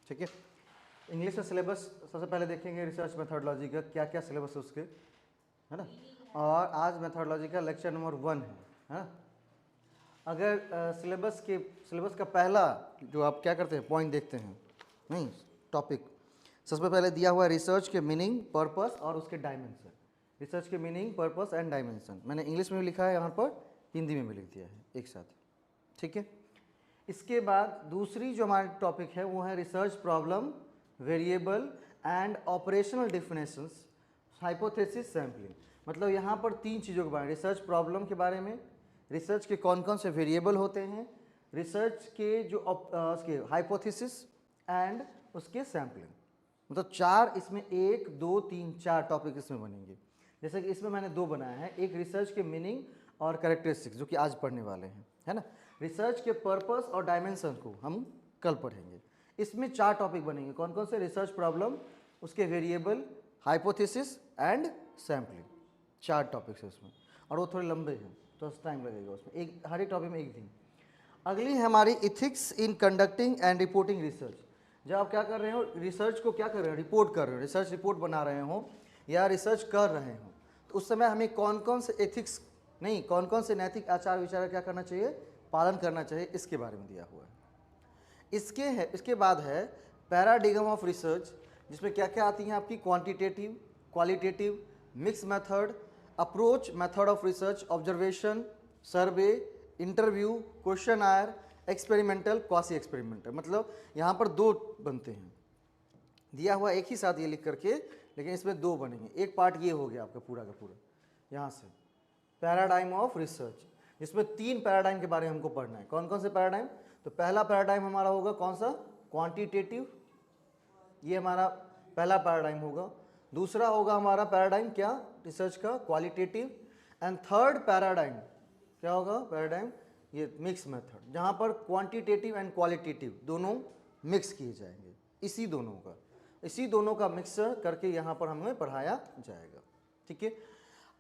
ठीक है। इंग्लिश का सिलेबस सबसे पहले देखेंगे, रिसर्च मेथोडोलॉजी का क्या क्या सिलेबस है उसके, है ना। और आज मेथोडोलॉजी का लेक्चर नंबर 1 है ना। अगर सिलेबस का पहला जो आप क्या करते हैं पॉइंट देखते हैं, नहीं टॉपिक, सबसे पहले दिया हुआ है रिसर्च के मीनिंग, पर्पस और उसके डायमेंशन। रिसर्च के मीनिंग, पर्पस एंड डायमेंशन मैंने इंग्लिश में भी लिखा है, यहाँ पर हिंदी में भी लिख दिया है एक साथ, ठीक है। इसके बाद दूसरी जो हमारी टॉपिक है वो है research problem, variable and operational definitions, hypothesis, sampling. मतलब यहाँ पर 3 चीज़ों के बारे में, रिसर्च प्रॉब्लम के बारे में, रिसर्च के कौन कौन से वेरिएबल होते हैं, रिसर्च के जो उसके हाइपोथेसिस एंड उसके सैम्पलिंग। मतलब 4 इसमें 1 2 3 4 टॉपिक इसमें बनेंगे। जैसे कि इसमें मैंने 2 बनाया है, एक रिसर्च के मीनिंग और कैरेक्टरिस्टिक्स जो कि आज पढ़ने वाले हैं, है ना। रिसर्च के पर्पस और डायमेंशन को हम कल पढ़ेंगे। इसमें 4 टॉपिक बनेंगे, कौन कौन से, रिसर्च प्रॉब्लम, उसके variable, hypothesis and sampling. 4 topics है उसमें, और वो थोड़े लंबे हैं तो टाइम लगेगा उसमें, एक हर एक टॉपिक में एक दिन। अगली है हमारी ethics in conducting and reporting research. जब आप क्या कर रहे हो, रिसर्च को क्या कर रहे हो, रिपोर्ट कर रहे हो, रिसर्च रिपोर्ट बना रहे हो या रिसर्च कर रहे हो, तो उस समय हमें कौन कौन से एथिक्स, नहीं कौन कौन से नैतिक आचार विचार क्या करना चाहिए, पालन करना चाहिए, इसके बारे में दिया हुआ है। इसके बाद है पैराडिगम ऑफ रिसर्च, जिसमें क्या क्या आती हैं आपकी, quantitative, qualitative, mix method, approach, method of research, observation, survey, interview, question, experimental, quasi experimental. मतलब यहाँ पर 2 बनते हैं, दिया हुआ एक ही साथ ये लिख करके, लेकिन इसमें 2 बनेंगे। एक पार्ट ये हो गया आपका पूरा का पूरा, यहाँ से पैराडाइम ऑफ रिसर्च, जिसमें 3 पैराडाइम के बारे में हमको पढ़ना है। कौन कौन से पैराडाइम, तो पहला पैराडाइम हमारा होगा कौन सा, क्वांटिटेटिव, ये हमारा पहला पैराडाइम होगा। दूसरा होगा हमारा पैराडाइम क्या, रिसर्च का, क्वालिटेटिव। एंड थर्ड पैराडाइम क्या होगा, पैराडाइम ये मिक्स मेथड, जहाँ पर क्वांटिटेटिव एंड क्वालिटेटिव दोनों मिक्स किए जाएंगे। इसी दोनों का मिक्सर करके यहाँ पर हमें पढ़ाया जाएगा, ठीक है।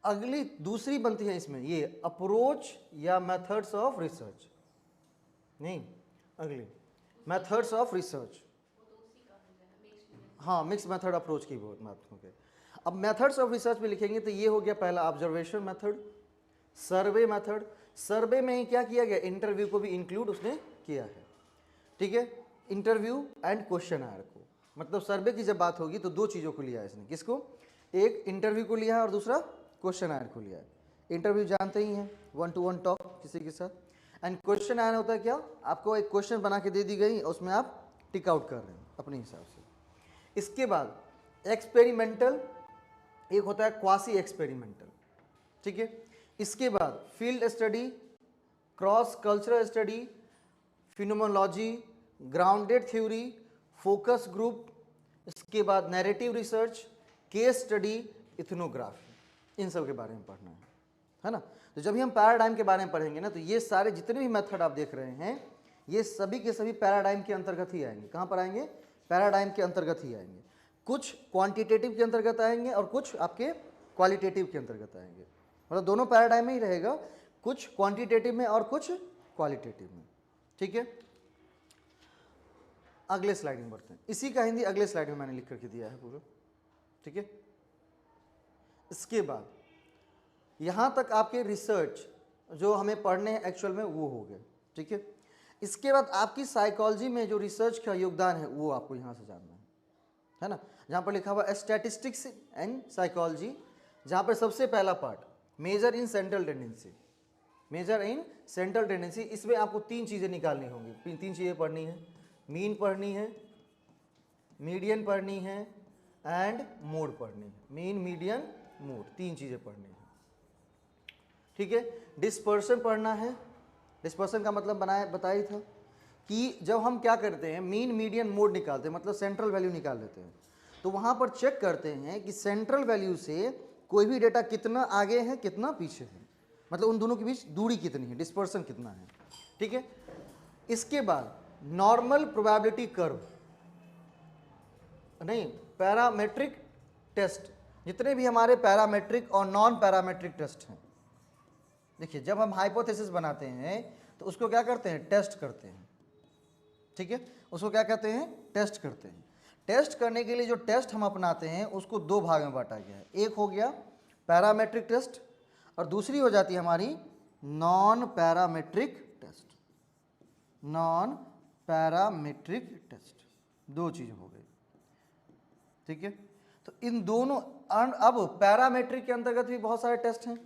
अगली दूसरी बनती है इसमें ये अप्रोच या मेथड्स ऑफ रिसर्च, नहीं अगली मेथड्स ऑफ रिसर्च, हाँ मिक्स मेथड अप्रोच की बहुत बात हो गई। अब मेथड्स ऑफ रिसर्च में लिखेंगे तो ये हो गया पहला ऑब्जर्वेशन मेथड, सर्वे मेथड। सर्वे में ही क्या किया गया, इंटरव्यू को भी इंक्लूड उसने किया है, ठीक है। इंटरव्यू एंड क्वेश्चन को, मतलब सर्वे की जब बात होगी तो 2 चीज़ों को लिया है इसने, किसको, एक इंटरव्यू को लिया है और दूसरा क्वेश्चन को लिया है। इंटरव्यू जानते ही हैं, 1-to-1 टॉक किसी के साथ, एंड क्वेश्चन होता है क्या, आपको एक क्वेश्चन बना के दे दी गई, उसमें आप टिक आउट कर रहे हैं अपने हिसाब से। इसके बाद एक्सपेरिमेंटल, एक होता है क्वासी एक्सपेरिमेंटल, ठीक है। इसके बाद field study, cross cultural study, phenomenology, grounded theory, focus group, इसके बाद narrative research, case study, ethnography, इन सब के बारे में पढ़ना है ना। तो जब भी हम पैराडाइम के बारे में पढ़ेंगे ना, तो ये सारे जितने भी मेथड आप देख रहे हैं ये सभी के सभी पैराडाइम के अंतर्गत ही आएंगे। कहाँ पर आएंगे, पैराडाइम के अंतर्गत ही आएंगे। कुछ क्वांटिटेटिव के अंतर्गत आएंगे और कुछ आपके क्वालिटेटिव के अंतर्गत आएंगे। मतलब दोनों पैराडाइम में ही रहेगा, कुछ क्वांटिटेटिव में और कुछ क्वालिटेटिव में, ठीक है। अगले स्लाइड में बढ़ते हैं, इसी का हिंदी अगले स्लाइड में मैंने लिख करके दिया है पूरा, ठीक है। इसके बाद यहां तक आपके रिसर्च जो हमें पढ़ने हैं एक्चुअल में वो हो गए, ठीक है। इसके बाद आपकी साइकोलॉजी में जो रिसर्च का योगदान है वो आपको यहां से जानना है ना। जहां पर लिखा हुआ स्टैटिस्टिक्स एंड साइकोलॉजी, जहां पर सबसे पहला part measure in central tendency, measure in central tendency. इसमें आपको 3 चीज़ें निकालनी होंगी, 3 चीज़ें पढ़नी है, मीन पढ़नी है, मीडियन पढ़नी है एंड मोड पढ़नी है। मीन, मीडियन, मोड, 3 चीज़ें पढ़नी है, ठीक है। डिस्पर्सन पढ़ना है। डिस्पर्सन का मतलब बताया ही था कि जब हम क्या करते हैं, मीन मीडियन मोड निकालते हैं, मतलब सेंट्रल वैल्यू निकाल लेते हैं, तो वहाँ पर चेक करते हैं कि सेंट्रल वैल्यू से कोई भी डेटा कितना आगे है कितना पीछे है, मतलब उन दोनों के बीच दूरी कितनी है, डिस्पर्सन कितना है, ठीक है। इसके बाद नॉर्मल प्रोबेबिलिटी कर्व, नहीं पैरामेट्रिक टेस्ट, जितने भी हमारे पैरामेट्रिक और नॉन पैरामेट्रिक टेस्ट हैं। देखिए जब हम हाइपोथेसिस बनाते हैं तो उसको क्या करते हैं, टेस्ट करते हैं, ठीक है, उसको क्या कहते हैं, टेस्ट करते हैं। टेस्ट करने के लिए जो टेस्ट हम अपनाते हैं उसको दो भाग में बांटा गया है, एक हो गया पैरामेट्रिक टेस्ट और दूसरी हो जाती है हमारी non parametric test. Non parametric test, दो चीज हो गई, ठीक है। तो इन दोनों, अब पैरामेट्रिक के अंतर्गत भी बहुत सारे टेस्ट हैं,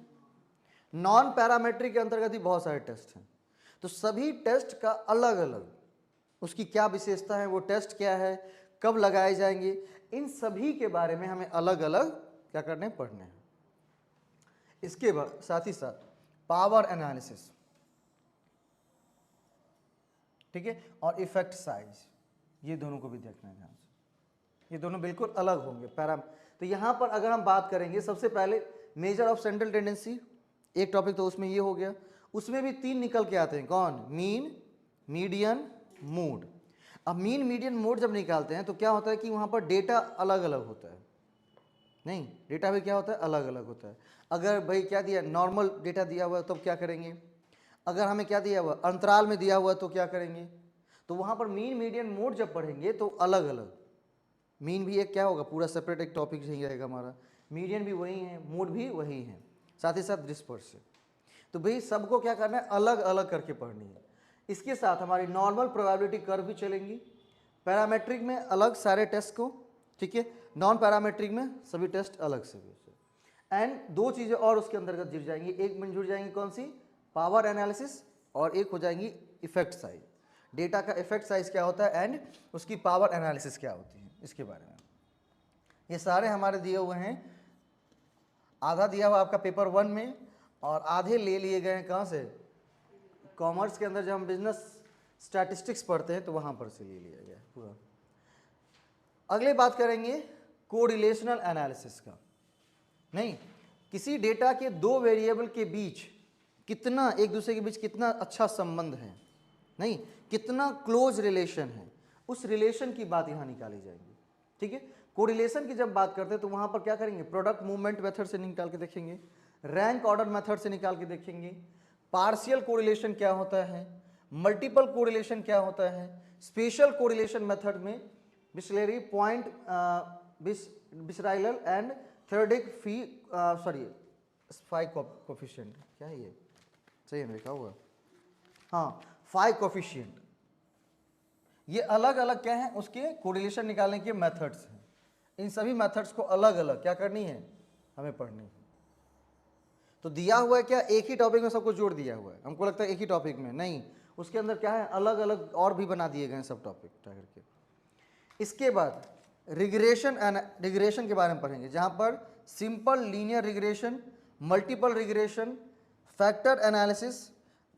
नॉन पैरामेट्रिक के अंतर्गत भी बहुत सारे टेस्ट हैं। तो सभी टेस्ट का अलग अलग उसकी क्या विशेषता है, वो टेस्ट क्या है, कब लगाए जाएंगे, इन सभी के बारे में हमें अलग अलग क्या करने हैं, पढ़ने हैं। इसके बाद साथ ही साथ पावर एनालिसिस, ठीक है, और इफेक्ट साइज, ये दोनों को भी देखना है ध्यान से, ये दोनों बिल्कुल अलग होंगे पैरा। तो यहाँ पर अगर हम बात करेंगे सबसे पहले मेजर ऑफ सेंट्रल टेंडेंसी, एक टॉपिक तो उसमें ये हो गया, उसमें भी तीन निकल के आते हैं, कौन, मीन, मीडियन, मोड। अब मीन मीडियन मोड जब निकालते हैं तो क्या होता है कि वहाँ पर डेटा अलग अलग होता है, नहीं डेटा भी क्या होता है, अलग अलग होता है। अगर भाई क्या दिया, नॉर्मल डेटा दिया हुआ है तो क्या करेंगे, अगर हमें क्या दिया हुआ, अंतराल में दिया हुआ है तो क्या करेंगे। तो वहाँ पर मीन मीडियन मोड जब पढ़ेंगे तो अलग अलग, मीन भी एक क्या होगा, पूरा सेपरेट एक टॉपिक नहीं रहेगा हमारा, मीडियन भी वही है, मोड भी वही है, साथ ही साथ डिस्पर्सिव। तो भाई सबको क्या करना है, अलग अलग करके पढ़नी है। इसके साथ हमारी नॉर्मल प्रोबेबिलिटी कर्व भी चलेंगी, पैरामेट्रिक में अलग सारे टेस्ट को, ठीक है, नॉन पैरामेट्रिक में सभी टेस्ट अलग से भी। एंड दो चीज़ें और उसके अंतर्गत जुड़ जाएंगी, एक में जुड़ जाएंगी कौन सी, पावर एनालिसिस, और एक हो जाएंगी इफेक्ट साइज, डेटा का इफेक्ट साइज क्या होता है एंड उसकी पावर एनालिसिस क्या होती है, इसके बारे में। ये सारे हमारे दिए हुए हैं, आधा दिया हुआ आपका पेपर 1 में और आधे ले लिए गए हैं कहाँ से, कॉमर्स के अंदर जब हम बिजनेस स्टैटिस्टिक्स पढ़ते हैं तो वहाँ पर से ले लिया गया पूरा। अगले बात करेंगे कोरिलेशनल एनालिसिस का, नहीं किसी डेटा के दो वेरिएबल के बीच कितना, एक दूसरे के बीच कितना अच्छा संबंध है, नहीं कितना क्लोज रिलेशन है, उस रिलेशन की बात यहाँ निकाली जाएगी, ठीक है। कोरिलेशन की जब बात करते हैं तो वहाँ पर क्या करेंगे, प्रोडक्ट मूवमेंट मेथड से निकाल के देखेंगे, रैंक ऑर्डर मेथड से निकाल के देखेंगे, पार्शियल कोरिलेशन क्या होता है, मल्टीपल कोरिलेशन क्या होता है, स्पेशल कोरिलेशन मेथड में biserial point biserial and theoretic phi coefficient, क्या है ये, सही है लिखा हुआ, हाँ फाई कोफिशिएंट, ये अलग अलग क्या है, उसके कोरिलेशन निकालने के मेथड्स हैं। इन सभी मेथड्स को अलग अलग क्या करनी है, हमें पढ़नी है। तो दिया हुआ है क्या, एक ही टॉपिक में सब कुछ जोड़ दिया हुआ है, हमको लगता है एक ही टॉपिक में, नहीं उसके अंदर क्या है, अलग अलग और भी बना दिए गए हैं सब टॉपिक करके। इसके बाद रिग्रेशन के बारे में पढ़ेंगे, जहाँ पर simple linear regression, multiple regression, factor analysis,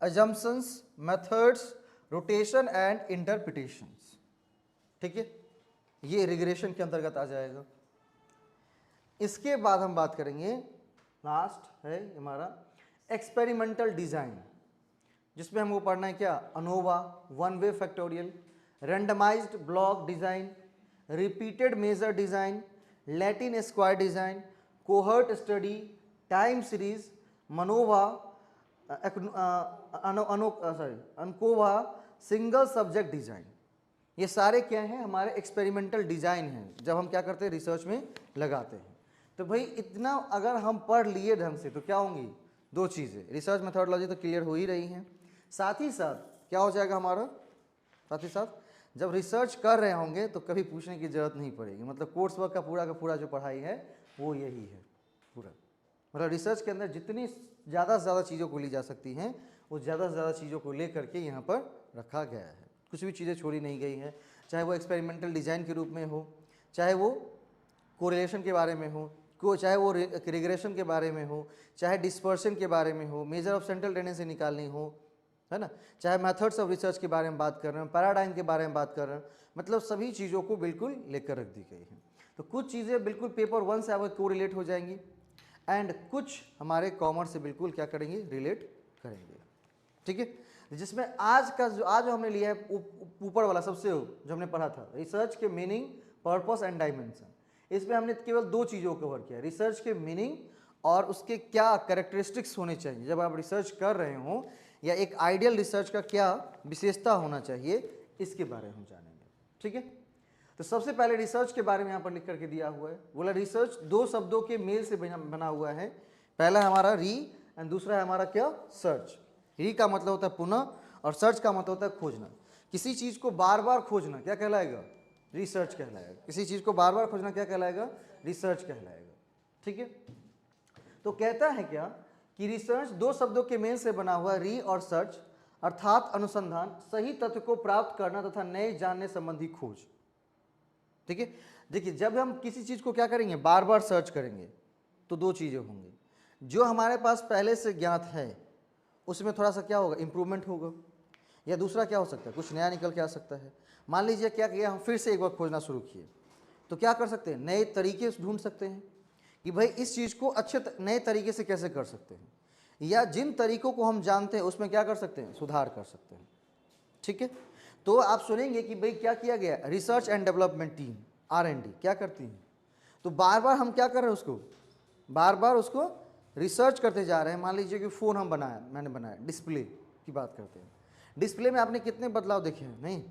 assumptions, methods, rotation and interpretations, ठीक है, ये रिग्रेशन के अंतर्गत आ जाएगा। इसके बाद हम बात करेंगे, लास्ट है हमारा एक्सपेरिमेंटल डिज़ाइन, जिसमें हमको पढ़ना है क्या, ANOVA, one way factorial, randomised block design, repeated measure design, Latin square design, cohort study, time series, MANOVA, ANCOVA, single subject design. ये सारे क्या हैं, हमारे एक्सपेरिमेंटल डिज़ाइन हैं, जब हम क्या करते हैं, रिसर्च में लगाते हैं। तो भाई इतना अगर हम पढ़ लिए ढंग से तो क्या होंगी, दो चीज़ें, रिसर्च मेथोडोलॉजी तो क्लियर हो ही रही हैं, साथ ही साथ क्या हो जाएगा हमारा, साथ ही साथ जब रिसर्च कर रहे होंगे तो कभी पूछने की ज़रूरत नहीं पड़ेगी, मतलब कोर्स वर्क का पूरा जो पढ़ाई है वो यही है पूरा। मतलब रिसर्च के अंदर जितनी ज़्यादा से ज़्यादा चीज़ों को ली जा सकती हैं वो ज़्यादा से ज़्यादा चीज़ों को ले करके यहाँ पर रखा गया है, कुछ भी चीज़ें छोड़ी नहीं गई हैं, चाहे वो एक्सपेरिमेंटल डिज़ाइन के रूप में हो, चाहे वो कोरिलेशन के बारे में हो, चाहे वो रिग्रेशन के बारे में हो, चाहे डिस्पर्शन के बारे में हो, मेजर ऑफ सेंट्रल टेंडेंसी निकालनी हो, है ना, चाहे मेथड्स ऑफ रिसर्च के बारे में बात कर रहे हैं, पैराडाइम के बारे में बात कर रहे हैं, मतलब सभी चीज़ों को बिल्कुल लेकर रख दी गई हैं। तो कुछ चीज़ें बिल्कुल पेपर 1 से आपको कोरिलेट हो जाएंगी एंड कुछ हमारे कॉमर्स से बिल्कुल क्या करेंगे, रिलेट करेंगे, ठीक है। जिसमें आज जो हमने लिया है ऊपर वाला सबसे जो हमने पढ़ा था, रिसर्च के मीनिंग, पर्पस एंड डायमेंशन, इसमें हमने केवल दो चीज़ों को कवर किया, रिसर्च के मीनिंग और उसके क्या कैरेक्टरिस्टिक्स होने चाहिए जब आप रिसर्च कर रहे हो, या एक आइडियल रिसर्च का क्या विशेषता होना चाहिए, इसके बारे में हम जानेंगे। ठीक है, तो सबसे पहले रिसर्च के बारे में यहाँ पर लिख करके दिया हुआ है। बोला रिसर्च दो शब्दों के मेल से बना हुआ है। पहला है हमारा री एंड दूसरा है हमारा क्या, सर्च। री का मतलब होता है पुनः और सर्च का मतलब होता है खोजना। किसी चीज़ को बार बार खोजना क्या कहलाएगा, रिसर्च कहलाएगा। किसी चीज़ को बार बार खोजना क्या कहलाएगा, रिसर्च कहलाएगा। ठीक है, तो कहता है क्या कि रिसर्च दो शब्दों के मेल से बना हुआ री और सर्च, अर्थात अनुसंधान, सही तथ्य को प्राप्त करना तथा नए जानने संबंधी खोज। ठीक है, देखिए जब हम किसी चीज़ को क्या करेंगे, बार बार सर्च करेंगे तो दो चीज़ें होंगी। जो हमारे पास पहले से ज्ञात है उसमें थोड़ा सा क्या होगा, इम्प्रूवमेंट होगा, या दूसरा क्या हो सकता है, कुछ नया निकल के आ सकता है। मान लीजिए क्या किया, हम फिर से एक बार खोजना शुरू किए तो क्या कर सकते हैं, नए तरीके ढूंढ सकते हैं कि भाई इस चीज़ को अच्छे नए तरीके से कैसे कर सकते हैं, या जिन तरीकों को हम जानते हैं उसमें क्या कर सकते हैं, सुधार कर सकते हैं। ठीक है, तो आप सुनेंगे कि भाई क्या किया गया, research and development team R&D क्या करती है। तो बार बार हम क्या कर रहे हैं, उसको बार बार उसको रिसर्च करते जा रहे हैं। मान लीजिए कि फ़ोन हम बनाया, मैंने बनाया, डिस्प्ले की बात करते हैं। डिस्प्ले में आपने कितने बदलाव देखे हैं, नहीं,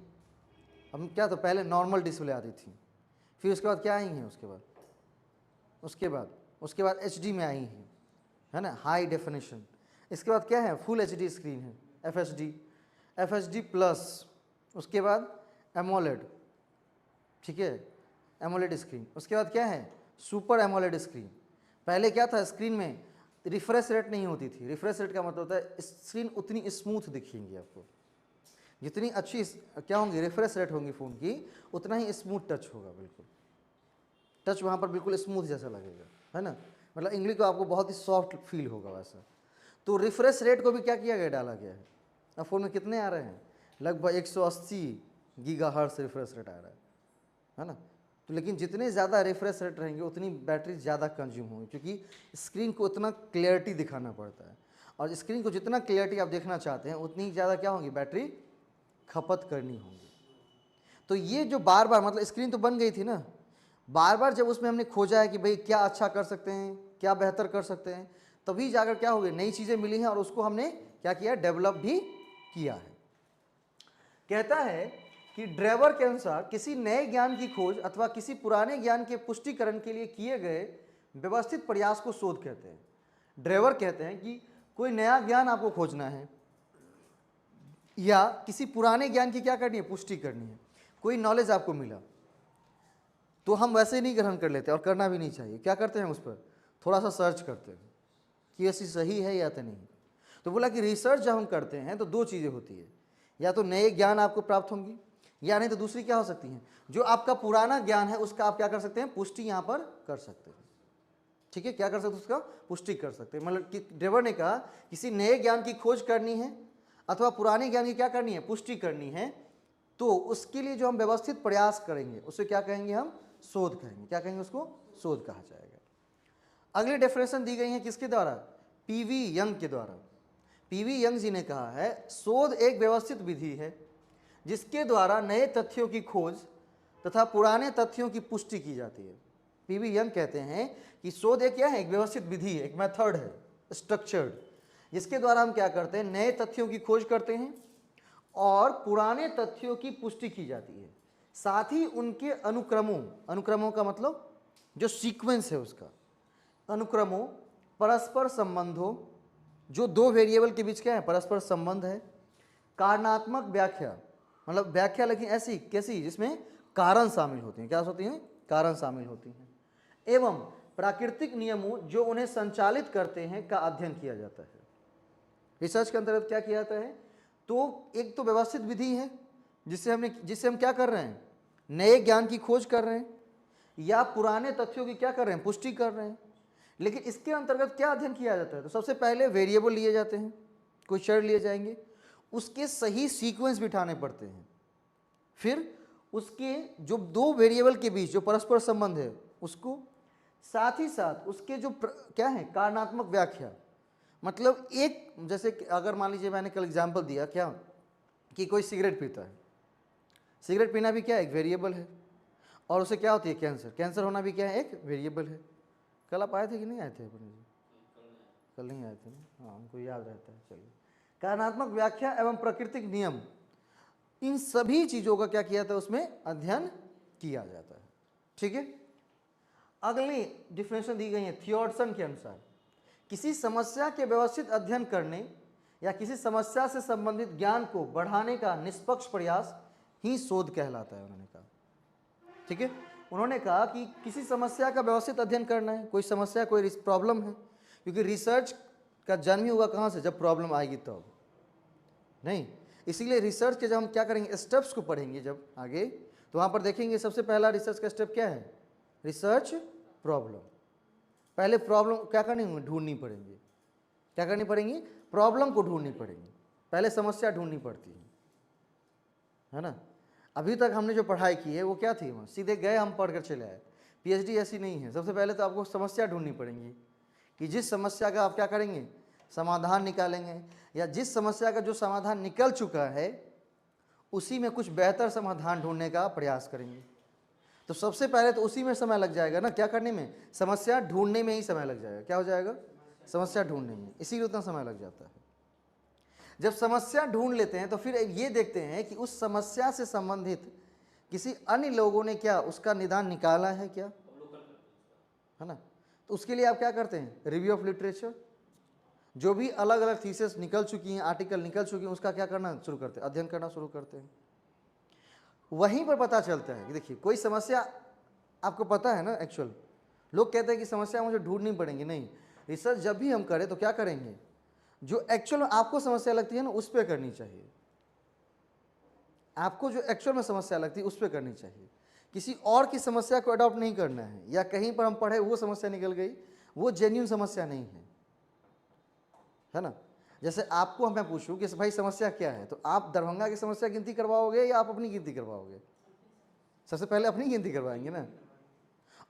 हम क्या, तो पहले नॉर्मल डिस्प्ले आती थी, फिर उसके बाद क्या आई हैं, उसके बाद HD में आई हैं, है ना, हाई डेफिनेशन। इसके बाद क्या है, फुल HD स्क्रीन है, FHD प्लस, उसके बाद एमोलेड। ठीक है, एमोलेड स्क्रीन। उसके बाद क्या है, सुपर एमोलेड स्क्रीन। पहले क्या था, स्क्रीन में रिफ्रेश रेट नहीं होती थी। रिफ्रेश रेट का मतलब होता है स्क्रीन उतनी स्मूथ दिखेंगी आपको, जितनी अच्छी क्या होंगी, रिफ्रेश रेट होंगी फ़ोन की, उतना ही स्मूथ टच होगा। बिल्कुल टच वहाँ पर बिल्कुल स्मूथ जैसा लगेगा, है ना, मतलब इंग्लिश को आपको बहुत ही सॉफ्ट फील होगा वैसा। तो रिफ्रेश रेट को भी क्या किया गया, डाला गया है। अब फ़ोन में कितने आ रहे हैं, लगभग 180 गीगाहर्ट्ज़ रिफ्रेश रेट आ रहा है ना। तो लेकिन जितने ज़्यादा रिफ्रेश रेट रहेंगे उतनी बैटरी ज़्यादा कंज्यूम होगी, क्योंकि स्क्रीन को उतना क्लियरिटी दिखाना पड़ता है, और स्क्रीन को जितना क्लियरिटी आप देखना चाहते हैं उतनी ज़्यादा क्या होगी, बैटरी खपत करनी होगी। तो ये जो बार बार, मतलब स्क्रीन तो बन गई थी ना, बार बार जब उसमें हमने खोजा है कि भाई क्या अच्छा कर सकते हैं, क्या बेहतर कर सकते हैं, तभी जाकर क्या हो गई, नई चीज़ें मिली हैं और उसको हमने क्या किया, डेवलप भी किया है। कहता है कि ड्रेवर के अनुसार किसी नए ज्ञान की खोज अथवा किसी पुराने ज्ञान के पुष्टिकरण के लिए किए गए व्यवस्थित प्रयास को शोध कहते हैं। ड्रेवर कहते हैं कि कोई नया ज्ञान आपको खोजना है या किसी पुराने ज्ञान की क्या करनी है, पुष्टि करनी है। कोई नॉलेज आपको मिला तो हम वैसे ही नहीं ग्रहण कर लेते, और करना भी नहीं चाहिए। क्या करते हैं, उस पर थोड़ा सा सर्च करते हैं कि ऐसी सही है या तो नहीं। तो बोला कि रिसर्च जब हम करते हैं तो दो चीज़ें होती है, या तो नए ज्ञान आपको प्राप्त होंगी, या नहीं तो दूसरी क्या हो सकती है, जो आपका पुराना ज्ञान है उसका आप क्या कर सकते हैं, पुष्टि यहाँ पर कर सकते हैं। ठीक है, क्या कर सकते हैं, उसका पुष्टि कर सकते हैं। मतलब कि ड्रेवर ने कहा किसी नए ज्ञान की खोज करनी है अथवा पुराने ज्ञान की क्या करनी है, पुष्टि करनी है, तो उसके लिए जो हम व्यवस्थित प्रयास करेंगे उसे क्या कहेंगे, हम शोध कहेंगे। क्या कहेंगे, उसको शोध कहा जाएगा। अगली डेफिनेशन दी गई है किसके द्वारा, PV यंग के द्वारा। PV यंग जी ने कहा है शोध एक व्यवस्थित विधि है जिसके द्वारा नए तथ्यों की खोज तथा पुराने तथ्यों की पुष्टि की जाती है। PV यंग कहते हैं कि शोध एक क्या है, एक व्यवस्थित विधि है, एक मेथड है, स्ट्रक्चर्ड, जिसके द्वारा हम क्या करते हैं, नए तथ्यों की खोज करते हैं और पुराने तथ्यों की पुष्टि की जाती है। साथ ही उनके अनुक्रमों का मतलब जो सीक्वेंस है उसका, अनुक्रमों, परस्पर संबंधों, जो दो वेरिएबल के बीच क्या है, परस्पर संबंध है, कारणात्मक व्याख्या, मतलब व्याख्या लेकिन ऐसी कैसी जिसमें कारण शामिल होते हैं, क्या होती हैं, कारण शामिल होती हैं, एवं प्राकृतिक नियमों जो उन्हें संचालित करते हैं का अध्ययन किया जाता है। रिसर्च के अंतर्गत क्या किया जाता है, तो एक तो व्यवस्थित विधि है जिससे हम क्या कर रहे हैं, नए ज्ञान की खोज कर रहे हैं या पुराने तथ्यों की क्या कर रहे हैं, पुष्टि कर रहे हैं। लेकिन इसके अंतर्गत क्या अध्ययन किया जाता है, तो सबसे पहले वेरिएबल लिए जाते हैं, कुछ चर लिए जाएंगे, उसके सही सीक्वेंस बिठाने पड़ते हैं, फिर उसके जो दो वेरिएबल के बीच जो परस्पर संबंध है उसको, साथ ही साथ उसके जो क्या है, कारणात्मक व्याख्या, मतलब एक जैसे अगर मान लीजिए मैंने कल एग्जाम्पल दिया क्या कि कोई सिगरेट पीता है, सिगरेट पीना भी क्या है, एक वेरिएबल है, और उसे क्या होती है, कैंसर होना भी क्या है, एक वेरिएबल है। कल आप आए थे कि नहीं आए थे अपने जी, कल नहीं आए थे ना, हाँ हमको याद रहता है। चलिए, कारणात्मक व्याख्या एवं प्राकृतिक नियम, इन सभी चीज़ों का क्या किया जाता है, उसमें अध्ययन किया जाता है। ठीक है, अगली डिफिनेशन दी गई है थियोडसन के अनुसार, किसी समस्या के व्यवस्थित अध्ययन करने या किसी समस्या से संबंधित ज्ञान को बढ़ाने का निष्पक्ष प्रयास ही शोध कहलाता है, उन्होंने कहा। ठीक है, उन्होंने कहा कि किसी समस्या का व्यवस्थित अध्ययन करना है, कोई समस्या कोई प्रॉब्लम है, क्योंकि रिसर्च का जन्म ही होगा कहाँ से, जब प्रॉब्लम आएगी तब, नहीं। इसीलिए रिसर्च के जब हम क्या करेंगे, स्टेप्स को पढ़ेंगे जब आगे, तो वहाँ पर देखेंगे सबसे पहला रिसर्च का स्टेप क्या है, रिसर्च प्रॉब्लम। पहले प्रॉब्लम क्या करनी होगी, ढूंढनी पड़ेगी। क्या करनी पड़ेगी, प्रॉब्लम को ढूंढनी पड़ेगी, पहले समस्या ढूंढनी पड़ती है ना। अभी तक हमने जो पढ़ाई की है वो क्या थी, वहाँ सीधे गए हम पढ़ कर चले आए। पीएचडी ऐसी नहीं है, सबसे पहले तो आपको समस्या ढूंढनी पड़ेगी कि जिस समस्या का आप क्या करेंगे, समाधान निकालेंगे, या जिस समस्या का जो समाधान निकल चुका है उसी में कुछ बेहतर समाधान ढूंढने का प्रयास करेंगे। तो सबसे पहले तो उसी में समय लग जाएगा ना, क्या करने में, समस्या ढूंढने में ही समय लग जाएगा। क्या हो जाएगा, समस्या ढूंढने में, इसीलिए उतना समय लग जाता है। जब समस्या ढूंढ लेते हैं तो फिर ये देखते हैं कि उस समस्या से संबंधित किसी अन्य लोगों ने क्या उसका निदान निकाला है क्या, है ना। तो उसके लिए आप क्या करते हैं, रिव्यू ऑफ लिटरेचर, जो भी अलग अलग थीसिस निकल चुकी हैं, आर्टिकल निकल चुकी हैं, उसका क्या करना शुरू करते हैं, अध्ययन करना शुरू करते हैं। वहीं पर पता चलता है कि देखिए कोई समस्या आपको पता है ना, एक्चुअल लोग कहते हैं कि समस्या मुझे ढूंढनी पड़ेगी, नहीं। रिसर्च जब भी हम करें तो क्या करेंगे, जो एक्चुअल में आपको समस्या लगती है ना उस पर करनी चाहिए। आपको जो एक्चुअल में समस्या लगती है उस पर करनी चाहिए, किसी और की समस्या को अडॉप्ट नहीं करना है, या कहीं पर हम पढ़े वो समस्या निकल गई, वो जेन्युइन समस्या नहीं है ना। जैसे आपको मैं पूछूं कि भाई समस्या क्या है, तो आप दरभंगा की समस्या गिनती करवाओगे या आप अपनी गिनती करवाओगे, सबसे पहले अपनी गिनती करवाएंगे ना।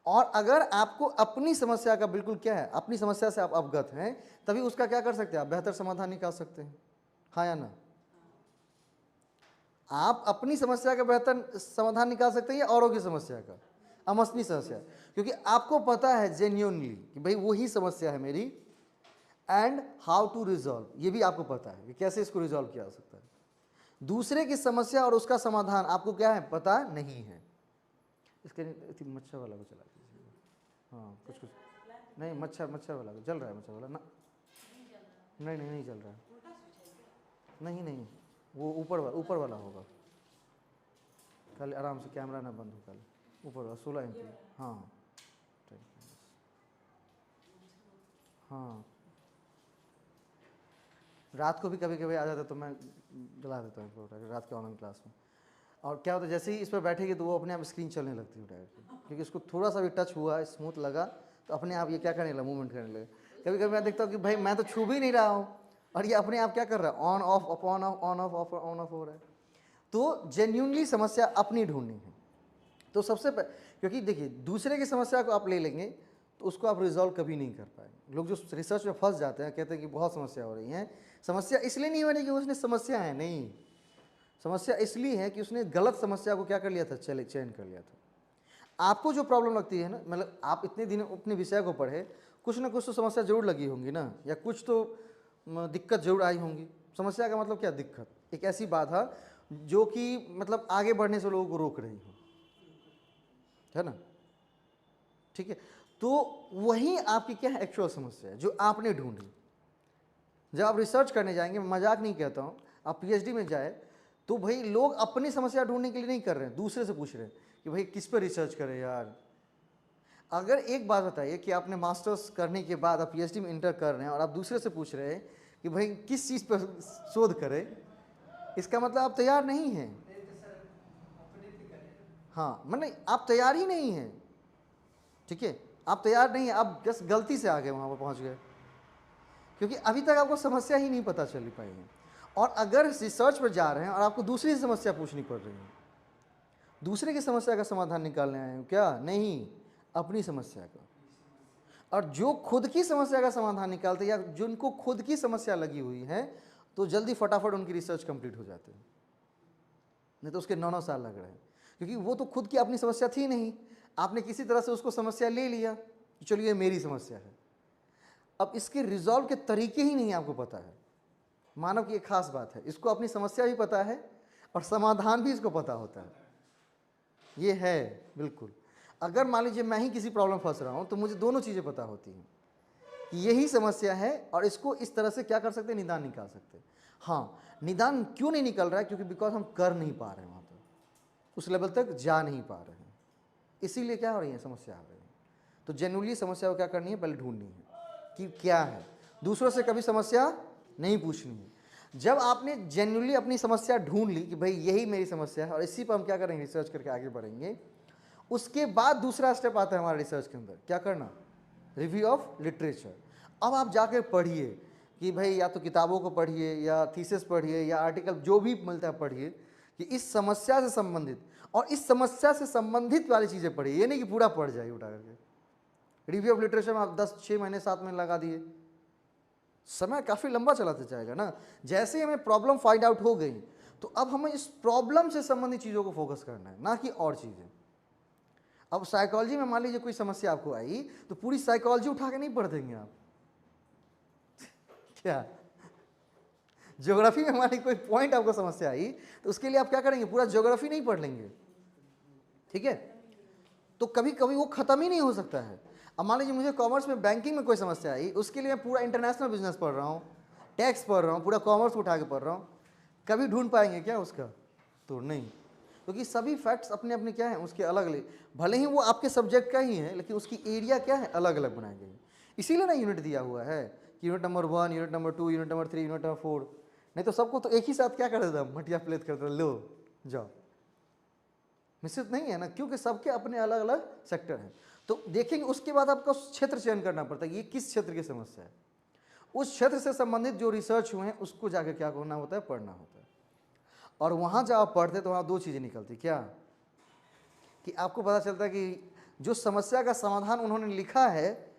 और अगर आपको अपनी समस्या का बिल्कुल क्या है, अपनी समस्या से आप अवगत हैं, तभी उसका क्या कर सकते हैं, आप बेहतर समाधान निकाल सकते हैं, हाँ या ना। आप अपनी समस्या का बेहतर समाधान निकाल सकते हैं या औरों की समस्या का, अपनी समस्या, क्योंकि आपको पता है जेन्युइनली कि भाई वही समस्या है मेरी, एंड हाउ टू रिजॉल्व, ये भी आपको पता है कि कैसे इसको रिजॉल्व किया जा सकता है। दूसरे की समस्या और उसका समाधान आपको क्या है, पता नहीं है। इसके मच्छर वाला को चला दीजिए, हाँ कुछ नहीं, मच्छर वाला को जल रहा है, मच्छर वाला ना, नहीं जल रहा है, नहीं वो ऊपर वाला होगा। कल आराम से कैमरा ना बंद हो, कल ऊपर वाला 16 MP, हाँ रात को भी कभी कभी आ जाता तो मैं जला देता हूँ रात के ऑनलाइन क्लास में। और क्या होता है, जैसे ही इस पर बैठेगी तो वो अपने आप स्क्रीन चलने लगती है डायरेक्टली, क्योंकि उसको थोड़ा सा भी टच हुआ, स्मूथ लगा तो अपने आप ये क्या करने लगा, मूवमेंट करने लगे। कभी कभी मैं देखता हूँ कि भाई मैं तो छू भी नहीं रहा हूँ और ये अपने आप क्या कर रहा है, ऑन ऑफ ऑन ऑफ हो रहा है। तो जेन्युइनली समस्या अपनी ढूंढनी है। तो सबसे क्योंकि देखिए दूसरे की समस्या को आप ले लेंगे तो उसको आप रिजॉल्व कभी नहीं कर पाएंगे। लोग जो रिसर्च में फंस जाते हैं, कहते हैं कि बहुत समस्या हो रही है, समस्या इसलिए नहीं हो रही कि उसने समस्या है, नहीं, समस्या इसलिए है कि उसने गलत समस्या को क्या कर लिया था, चयन कर लिया था। आपको जो प्रॉब्लम लगती है ना, मतलब आप इतने दिन अपने विषय को पढ़े, कुछ ना कुछ तो समस्या जरूर लगी होंगी ना, या कुछ तो दिक्कत जरूर आई होंगी। समस्या का मतलब क्या, दिक्कत, एक ऐसी बाधा जो कि मतलब आगे बढ़ने से लोगों को रोक रही हो, है ना। ठीक है, तो वही आपकी क्या है, एक्चुअल समस्या है जो आपने ढूंढी। जब आप रिसर्च करने जाएंगे, मजाक नहीं कहता हूँ, आप पीएचडी में जाए तो भाई लोग अपनी समस्या ढूंढने के लिए नहीं कर रहे हैं, दूसरे से पूछ रहे हैं कि भाई किस पर रिसर्च करें यार। अगर एक बात बताइए कि आपने मास्टर्स करने के बाद आप पीएचडी में इंटर कर रहे हैं और आप दूसरे से पूछ रहे हैं कि भाई किस चीज़ पर शोध करें, इसका मतलब आप तैयार नहीं हैं। हाँ, मतलब आप तैयार ही नहीं हैं, ठीक है, आप तैयार नहीं हैं, आप बस गलती से आ गए वहाँ पर पहुँच गए, क्योंकि अभी तक आपको समस्या ही नहीं पता चल पाई है। और अगर रिसर्च पर जा रहे हैं और आपको दूसरी समस्या पूछनी पड़ रही है, दूसरे की समस्या का समाधान निकालने आए हैं क्या, नहीं, अपनी समस्या का। और जो खुद की समस्या का समाधान निकालते हैं या जिनको खुद की समस्या लगी हुई है, तो जल्दी फटाफट उनकी रिसर्च कंप्लीट हो जाती है, नहीं तो उसके 9 साल लग रहे हैं, क्योंकि वो तो खुद की अपनी समस्या थी नहीं, आपने किसी तरह से उसको समस्या ले लिया कि चलिए ये मेरी समस्या है। अब इसके रिजॉल्व के तरीके ही नहीं आपको पता है। मानव की एक खास बात है, इसको अपनी समस्या भी पता है, और समाधान भी इसको पता होता है। ये है बिल्कुल। अगर मान लीजिए मैं ही किसी प्रॉब्लम फंस रहा हूँ तो मुझे दोनों चीज़ें पता होती हैं कि यही समस्या है और इसको इस तरह से क्या कर सकते हैं, निदान निकाल सकते हैं। हाँ, निदान क्यों नहीं निकल रहा है? क्योंकि बिकॉज हम कर नहीं पा रहे हैं, वहाँ पर उस लेवल तक जा नहीं पा रहे हैं, इसीलिए क्या हो रही है, समस्या आ रही है। तो जेन्युइनली समस्या को क्या करनी है, पहले ढूंढनी है कि क्या है। दूसरों से कभी समस्या नहीं पूछनी है। जब आपने जेन्युइनली अपनी समस्या ढूंढ ली कि भाई यही मेरी समस्या है और इसी पर हम क्या करेंगे, रिसर्च करके आगे बढ़ेंगे, उसके बाद दूसरा स्टेप आता है हमारे रिसर्च के अंदर, क्या करना, रिव्यू ऑफ लिटरेचर। अब आप जाकर पढ़िए कि भाई या तो किताबों को पढ़िए या थीसिस पढ़िए या आर्टिकल जो भी मिलता है पढ़िए कि इस समस्या से संबंधित, और इस समस्या से संबंधित वाली चीज़ें पढ़िए। ये नहीं कि पूरा पढ़ जाइए उठा करके। रिव्यू ऑफ लिटरेचर में आप 6 महीने 7 महीने लगा दिए, समय काफ़ी लंबा चलाते जाएगा ना। जैसे ही हमें प्रॉब्लम फाइंड आउट हो गई तो अब हमें इस प्रॉब्लम से संबंधित चीज़ों को फोकस करना है, ना कि और चीज़ें। अब साइकोलॉजी में मान लीजिए कोई समस्या आपको आई तो पूरी साइकोलॉजी उठा के नहीं पढ़ देंगे आप क्या। ज्योग्राफी में मान लीजिए कोई पॉइंट आपको समस्या आई तो उसके लिए आप क्या करेंगे, पूरा ज्योग्राफी नहीं पढ़ लेंगे, ठीक है। तो कभी कभी वो खत्म ही नहीं हो सकता है। अब मान लीजिए मुझे कॉमर्स में बैंकिंग में कोई समस्या आई, उसके लिए मैं पूरा इंटरनेशनल बिजनेस पढ़ रहा हूँ, टैक्स पढ़ रहा हूँ, पूरा कॉमर्स उठा के पढ़ रहा हूँ, कभी ढूंढ पाएंगे क्या उसका, तो नहीं। क्योंकि सभी फैक्ट्स अपने अपने क्या हैं, उसके अलग अलग, भले ही वो आपके सब्जेक्ट का ही है लेकिन उसकी एरिया क्या है, अलग अलग बनाई गई है। इसीलिए ना यूनिट दिया हुआ है कि unit number 1, unit number 2, unit number 3, unit number 4। नहीं तो सबको तो एक ही साथ क्या कर देता, मटिया प्लेट कर देता, लो जाओ, निश्चित नहीं है ना, क्योंकि सबके अपने अलग अलग सेक्टर हैं। तो देखेंगे उसके बाद आपको क्षेत्र चयन करना पड़ता है, ये किस क्षेत्र की समस्या है। उस क्षेत्र से संबंधित जो रिसर्च हुए हैं उसको जाकर क्या करना होता है, पढ़ना होता है। और वहाँ जब आप पढ़ते तो वहाँ 2 चीज़ें निकलती, क्या कि आपको पता चलता है कि जो समस्या का समाधान उन्होंने लिखा है,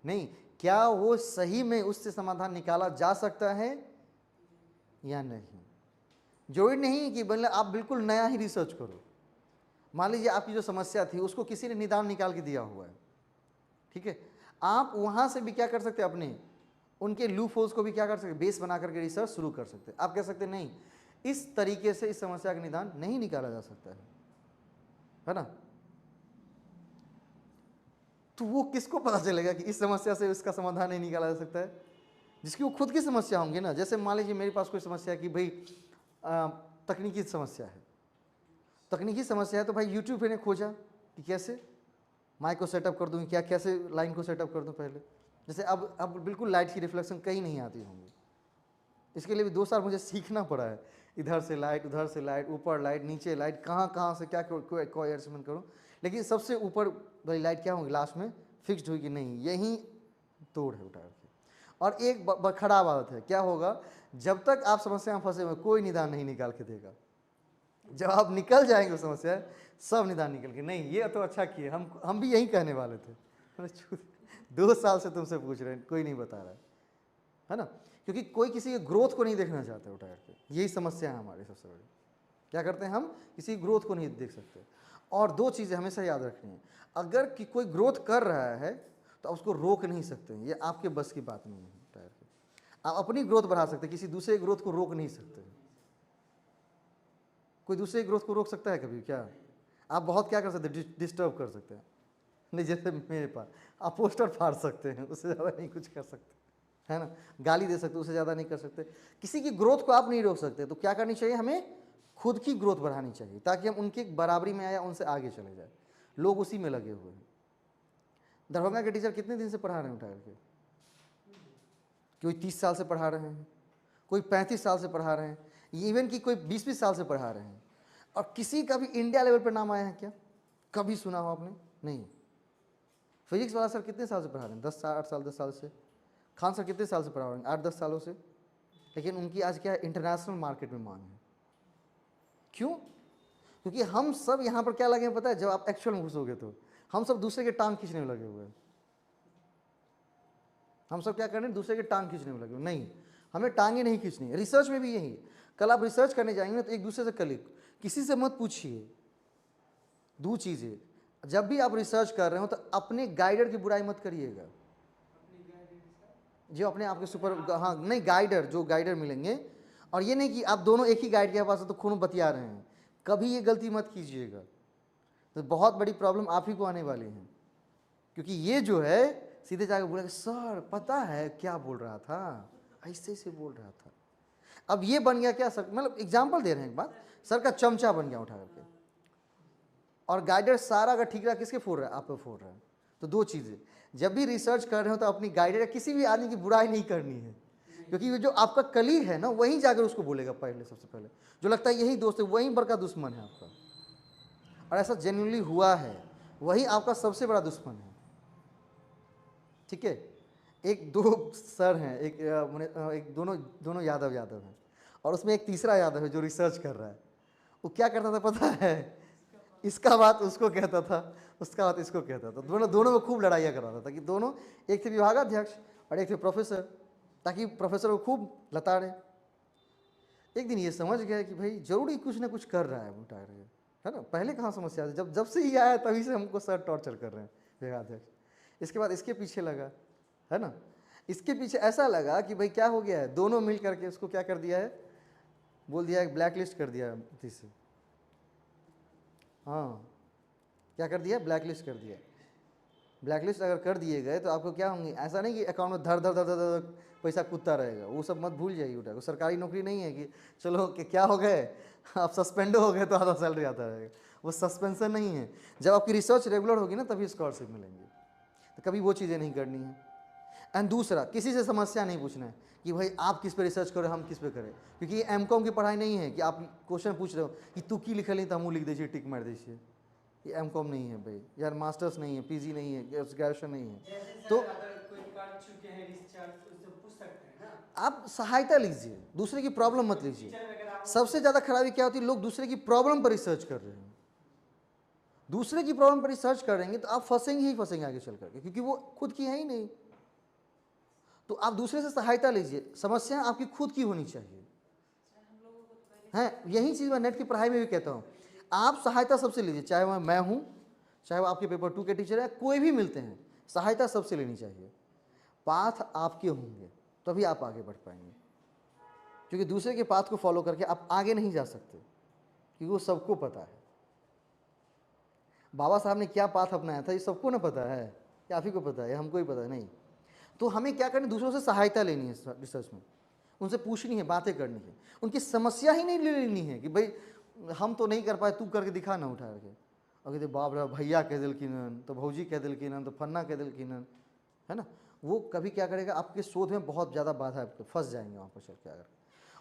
नहीं, क्या वो सही में उससे समाधान निकाला जा सकता है या नहीं। जरूरी नहीं कि मतलब आप बिल्कुल नया ही रिसर्च करो। मान लीजिए आपकी जो समस्या थी उसको किसी ने निदान निकाल के दिया हुआ है, ठीक है, आप वहाँ से भी क्या कर सकते हैं, अपने उनके लूप होल्स को भी क्या कर सकते हैं, बेस बना करके रिसर्च शुरू कर सकते हैं। आप कह सकते हैं नहीं, इस तरीके से इस समस्या का निदान नहीं निकाला जा सकता है ना। तो वो किसको पता चलेगा कि इस समस्या से इसका समाधान नहीं निकाला जा सकता है, जिसकी वो खुद की समस्या होंगी ना। जैसे मान लीजिए मेरे पास कोई समस्या है कि भाई तकनीकी समस्या है, तकनीकी समस्या है तो भाई यूट्यूब पे ने खोजा कि कैसे माइक को सेटअप कर दूँ, क्या कैसे लाइन को सेटअप कर दूँ पहले। जैसे अब बिल्कुल लाइट की रिफ्लेक्शन कहीं नहीं आती होंगी, इसके लिए भी 2 साल मुझे सीखना पड़ा है, इधर से लाइट, उधर से लाइट, ऊपर लाइट, नीचे लाइट, कहाँ से क्या को एडजस्टमेंट करूँ। लेकिन सबसे ऊपर वाली लाइट क्या होगी, लास्ट में फिक्स्ड हुई कि नहीं, यही तोड़ है उठा के। और एक खराब आदत है, क्या होगा, जब तक आप समस्या में फंसे हुए कोई निदान नहीं निकाल के देगा। जब आप निकल जाएंगे उस समस्या, सब निदान निकल के, नहीं ये तो अच्छा किए, हम भी यही कहने वाले थे 2 साल से तुमसे पूछ रहे हैं, कोई नहीं बता रहा है ना। क्योंकि कोई किसी के ग्रोथ को नहीं देखना चाहते उठा करके, यही समस्या है हमारी सबसे बड़ी। क्या करते हैं हम, किसी ग्रोथ को नहीं देख सकते। और 2 चीज़ें हमेशा याद रखनी है, अगर कि कोई ग्रोथ कर रहा है तो उसको रोक नहीं सकते, ये आपके बस की बात नहीं है। आप अपनी ग्रोथ बढ़ा सकते, किसी दूसरे ग्रोथ को रोक नहीं सकते। कोई दूसरे ग्रोथ को रोक सकता है कभी क्या? आप बहुत क्या कर सकते हैं, डिस्टर्ब कर सकते हैं। नहीं, जैसे मेरे पास आप पोस्टर फाड़ सकते हैं, उससे ज़्यादा नहीं कुछ कर सकते, है ना। गाली दे सकते, उससे ज़्यादा नहीं कर सकते। किसी की ग्रोथ को आप नहीं रोक सकते, तो क्या करनी चाहिए, हमें खुद की ग्रोथ बढ़ानी चाहिए ताकि हम उनकी बराबरी में आए, उनसे आगे चले जाए। लोग उसी में लगे हुए हैं। दरभंगा के टीचर कितने दिन से पढ़ा रहे हैं उठा करके, कोई 30 साल से पढ़ा रहे हैं, कोई 35 साल से पढ़ा रहे हैं, इवन कि कोई 20-20 साल से पढ़ा रहे हैं। और किसी का भी इंडिया लेवल पर नाम आया है क्या, कभी सुना हो आपने? नहीं। फिजिक्स वाला सर कितने साल से पढ़ा रहे हैं, 10 साल से। खान सर कितने साल से पढ़ा रहे हैं, 8-10 सालों से। लेकिन उनकी आज क्या है, इंटरनेशनल मार्केट में मांग है। क्यों? क्योंकि हम सब यहाँ पर क्या लगे हैं पता है, जब आप एक्चुअल में घुसोगे तो हम सब दूसरे के टांग खींचने में लगे हुए हैं। हम सब क्या कर रहे हैं, दूसरे के टांग खींचने में लगे हुए। नहीं, हमें टांगे नहीं खींचनी है। रिसर्च में भी यही, कल आप रिसर्च करने जाएंगे तो एक दूसरे से कलिक, किसी से मत पूछिए। 2 चीज़ें, जब भी आप रिसर्च कर रहे हो तो अपने गाइडर की बुराई मत करिएगा। जो अपने आप के सुपर, हाँ नहीं, गाइडर, जो गाइडर मिलेंगे और ये नहीं कि आप दोनों एक ही गाइड के पास है तो खून बतिया रहे हैं, कभी ये गलती मत कीजिएगा, तो बहुत बड़ी प्रॉब्लम आप ही को आने वाली है। क्योंकि ये जो है सीधे जाकर बोलेगा सर पता है क्या बोल रहा था, ऐसे से बोल रहा था। अब ये बन गया क्या सर, मतलब एग्जाम्पल दे रहे हैं एक बात, सर का चमचा बन गया उठा करके, और गाइडर सारा अगर ठीक रहा किसके फोड़ रहा है, आप पे फोड़ रहा है। तो दो चीज़ें, जब भी रिसर्च कर रहे हो तो अपनी गाइडर या किसी भी आदमी की बुराई नहीं करनी है, क्योंकि ये जो आपका कलीग है ना वहीं जाकर उसको बोलेगा पहले, सबसे पहले जो लगता है यही दोस्त है वहीं बड़का दुश्मन है आपका, और ऐसा जेन्युइनली हुआ है, वही आपका सबसे बड़ा दुश्मन है। ठीक है, एक दो सर हैं, एक दोनों यादव हैं, और उसमें एक तीसरा यादव है जो रिसर्च कर रहा है। वो क्या करता था पता है, इसका बात उसको कहता था, उसका बात इसको कहता था, दोनों में खूब लड़ाइयाँ कराता था कि दोनों, एक थे विभागाध्यक्ष और एक थे प्रोफेसर, ताकि प्रोफेसर को खूब लताड़े। एक दिन ये समझ गया कि भाई जरूरी कुछ ना कुछ कर रहा है मोटा है ना, पहले कहाँ समस्या थी, जब से ही आया तभी से हमको सर टॉर्चर कर रहे हैं विभागाध्यक्ष। इसके बाद इसके पीछे लगा, है ना, इसके पीछे ऐसा लगा कि भाई क्या हो गया है, दोनों मिल करके उसको क्या कर दिया है, बोल दिया है, ब्लैक लिस्ट कर दिया है। हाँ, क्या कर दिया, ब्लैक लिस्ट कर दिया। ब्लैक लिस्ट अगर कर दिए गए तो आपको क्या होंगे, ऐसा नहीं कि अकाउंट में धर धर धर धर धर पैसा कूदता रहेगा, वो सब मत भूल जाइए। उठा सरकारी नौकरी नहीं है कि चलो कि क्या हो गए आप सस्पेंड हो गए तो आधा सैलरी आता रहेगा, वो सस्पेंशन नहीं है। जब आपकी रिसर्च रेगुलर होगी ना तभी स्कॉलरशिप मिलेंगे, तो कभी वो चीज़ें नहीं करनी है। एंड दूसरा, किसी से समस्या नहीं पूछना है कि भाई आप किस पे रिसर्च करो, हम किस पे करें, क्योंकि ये एमकॉम की पढ़ाई नहीं है कि आप क्वेश्चन पूछ रहे हो कि तू की लिखल नहीं तो हम लिख दीजिए, टिक मार दीजिए। ये एमकॉम नहीं है भाई यार, मास्टर्स नहीं है, पीजी नहीं है, ग्रेजुएशन नहीं है। तो आप सहायता लीजिए, दूसरे की प्रॉब्लम मत लीजिए। सबसे ज़्यादा खराबी क्या होती है, लोग दूसरे की प्रॉब्लम पर रिसर्च कर रहे हैं। दूसरे की प्रॉब्लम पर रिसर्च करेंगे तो आप फंसेंगे ही फंसेंगे आगे चल करके, क्योंकि वो खुद की है ही नहीं। तो आप दूसरे से सहायता लीजिए, समस्या आपकी खुद की होनी चाहिए। है, यही चीज़ मैं नेट की पढ़ाई में भी कहता हूँ, आप सहायता सबसे लीजिए, चाहे वह मैं हूँ, चाहे वो आपके पेपर 2 के टीचर है, कोई भी मिलते हैं, सहायता सबसे लेनी चाहिए। पाथ आपके होंगे तभी आप आगे बढ़ पाएंगे, क्योंकि दूसरे के पाथ को फॉलो करके आप आगे नहीं जा सकते, क्योंकि वो सबको पता है। बाबा साहब ने क्या पाथ अपनाया था ये सबको ना पता है, या आप ही को पता है, हमको ही पता है नहीं। तो हमें क्या करना है, दूसरों से सहायता लेनी है रिसर्च में, उनसे पूछनी है, बातें करनी है, उनकी समस्या ही नहीं लेनी है कि भाई हम तो नहीं कर पाए, तू करके दिखा ना उठा करके। और कहते बाप रे भैया कह दिलकिन तो भौजी कह दिलकिन तो फन्ना कह दिलकिन, है ना, वो कभी क्या करेगा, आपके शोध में बहुत ज़्यादा बाधा है, फंस जाएंगे वहाँ पर चल के अगर।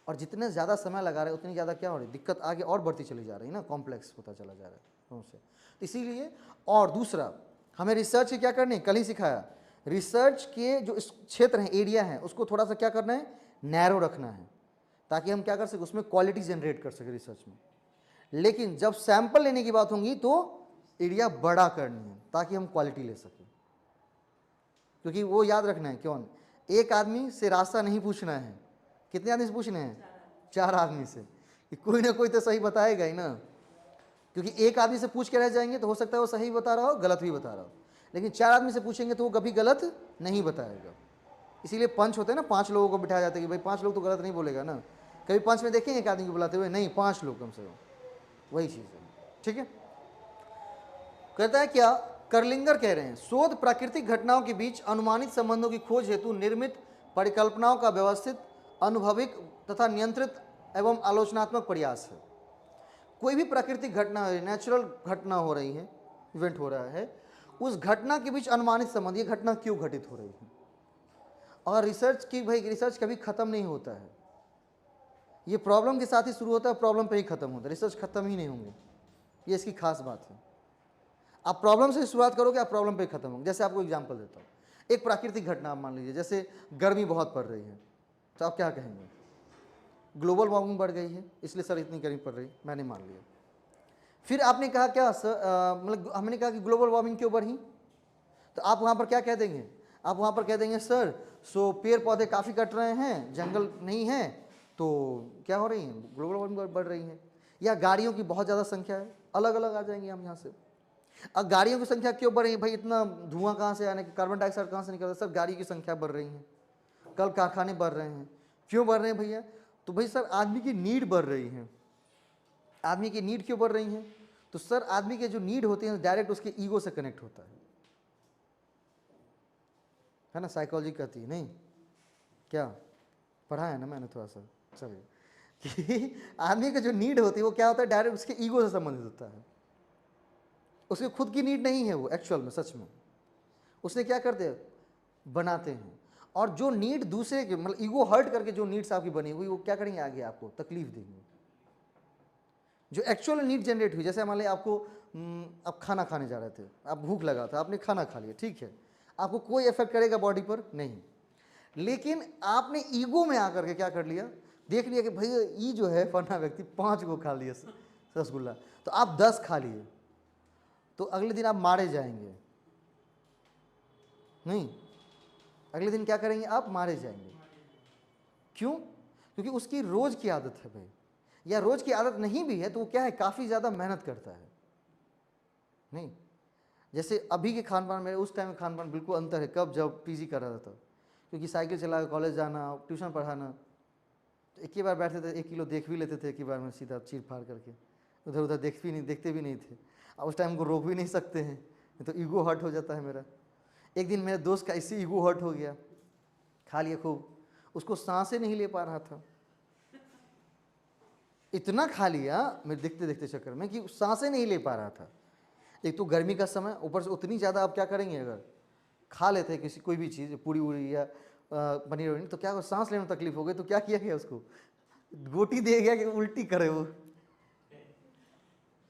और जितने ज़्यादा समय लगा रहे हैं उतनी ज़्यादा क्या हो रही है, दिक्कत आगे और बढ़ती चली जा रही है ना, कॉम्प्लेक्स होता चला जा रहा है उनसे। इसीलिए, और दूसरा हमें रिसर्च की क्या करनी, कल ही सिखाया, रिसर्च के जो क्षेत्र हैं, एरिया हैं, उसको थोड़ा सा क्या करना है, नैरो रखना है, ताकि हम क्या कर सकें, उसमें क्वालिटी जनरेट कर सकें रिसर्च में। लेकिन जब सैंपल लेने की बात होगी तो एरिया बड़ा करनी है ताकि हम क्वालिटी ले सकें। क्योंकि वो याद रखना है, क्यों, एक आदमी से रास्ता नहीं पूछना है, कितने आदमी से पूछने हैं, 4 आदमी से, कि कोई ना कोई तो सही बताएगा ही ना। क्योंकि एक आदमी से पूछ के रह जाएंगे तो हो सकता है वो सही बता रहा हो, गलत भी बता रहा हो, लेकिन 4 आदमी से पूछेंगे तो वो कभी गलत नहीं बताएगा। इसीलिए पंच होते हैं ना, 5 लोगों को बिठाया जाता है कि भाई 5 लोग तो गलत नहीं बोलेगा ना। कभी पंच में देखेंगे एक आदमी को बुलाते हुए, नहीं 5 लोग कम से कम, वही चीज़ है। ठीक है, कहता है क्या, करलिंगर कह रहे हैं, शोध प्राकृतिक घटनाओं के बीच अनुमानित संबंधों की खोज हेतु निर्मित परिकल्पनाओं का व्यवस्थित, अनुभविक तथा नियंत्रित एवं आलोचनात्मक प्रयास है। कोई भी प्राकृतिक घटना है, नेचुरल घटना हो रही है, इवेंट हो रहा है, उस घटना के बीच अनुमानित संबंध, ये घटना क्यों घटित हो रही है। और रिसर्च की, भाई रिसर्च कभी खत्म नहीं होता है, ये प्रॉब्लम के साथ ही शुरू होता है, प्रॉब्लम पे ही खत्म होता है, रिसर्च खत्म ही नहीं होंगे, ये इसकी खास बात है। आप प्रॉब्लम से शुरुआत करोगे, आप प्रॉब्लम पे खत्म होंगे। जैसे आपको एग्जांपल देता हूँ, एक प्राकृतिक घटना आप मान लीजिए, जैसे गर्मी बहुत पड़ रही है, तो आप क्या कहेंगे, ग्लोबल वार्मिंग बढ़ गई है इसलिए सर इतनी गर्मी पड़ रही, मैंने मान लिया। फिर आपने कहा क्या सर, मतलब हमने कहा कि ग्लोबल वार्मिंग क्यों बढ़ी, तो आप वहाँ पर क्या कह देंगे, आप वहाँ पर कह देंगे सर सो पेड़ पौधे काफ़ी कट रहे हैं, जंगल नहीं है, तो क्या हो रही है, ग्लोबल वार्मिंग बढ़ रही है। या गाड़ियों की बहुत ज़्यादा संख्या है, अलग अलग आ जाएंगे हम यहाँ से। अब गाड़ियों की संख्या क्यों बढ़ रही है भाई, इतना धुआं कहाँ से आने, कार्बन डाइऑक्साइड कहाँ से निकल रहा है, सर गाड़ी की संख्या बढ़ रही है, कल कारखाने बढ़ रहे हैं, क्यों बढ़ रहे हैं भैया, तो भाई सर आदमी की नीड बढ़ रही है। आदमी की नीड क्यों बढ़ रही है? तो सर आदमी के जो नीड होते हैं डायरेक्ट उसके ईगो से कनेक्ट होता है ना। साइकोलॉजी कहती है, नहीं क्या पढ़ा है ना मैंने थोड़ा सा, चलिए कि आदमी का जो नीड होती है वो क्या होता है, डायरेक्ट उसके ईगो से संबंधित होता है। उसकी खुद की नीड नहीं है वो एक्चुअल में, सच में उसने क्या करते हैं, बनाते हैं। और जो नीड दूसरे के मतलब ईगो हर्ट करके जो नीड्स आपकी बनी हुई वो क्या करेंगे, आगे आपको तकलीफ देंगे। जो एक्चुअल नीड जनरेट हुई, जैसे मान लीजिए आपको आप खाना खाने जा रहे थे, आप भूख लगा था, आपने खाना खा लिया, ठीक है, आपको कोई इफेक्ट करेगा बॉडी पर नहीं, लेकिन आपने ईगो में आकर के क्या कर लिया, देख लिया कि भाई ये जो है फलाना व्यक्ति 5 को खा लिया रसगुल्ला, तो आप 10 खा लिए, तो अगले दिन आप मारे जाएंगे। नहीं, अगले दिन क्या करेंगे, आप मारे जाएंगे। क्यों? क्योंकि उसकी रोज की आदत है भाई, या रोज की आदत नहीं भी है तो वो क्या है, काफ़ी ज़्यादा मेहनत करता है। नहीं, जैसे अभी के खान पान में उस टाइम में खान पान बिल्कुल अंतर है, कब जब पीजी कर रहा था, क्योंकि साइकिल चला के कॉलेज जाना, ट्यूशन पढ़ाना, तो एक ही बार बैठते थे, 1 किलो देख भी लेते थे एक ही बार में, सीधा चीर फाड़ करके, उधर उधर देखते भी नहीं थे। अब उस टाइम को रोक भी नहीं सकते हैं, तो ईगो हर्ट हो जाता है मेरा। एक दिन मेरे दोस्त का इससे ईगो हर्ट हो गया, खा लिया खूब, उसको सांसें नहीं ले पा रहा था, इतना खा लिया मैं देखते देखते चक्कर में कि सांसें नहीं ले पा रहा था। एक तो गर्मी का समय, ऊपर से उतनी ज़्यादा आप क्या करेंगे, अगर खा लेते हैं किसी कोई भी चीज़, पूरी उड़ी या पनीर वनीर, तो क्या हो, सांस लेने में तकलीफ हो गई, तो क्या किया गया, उसको गोटी दे गया कि उल्टी करे वो,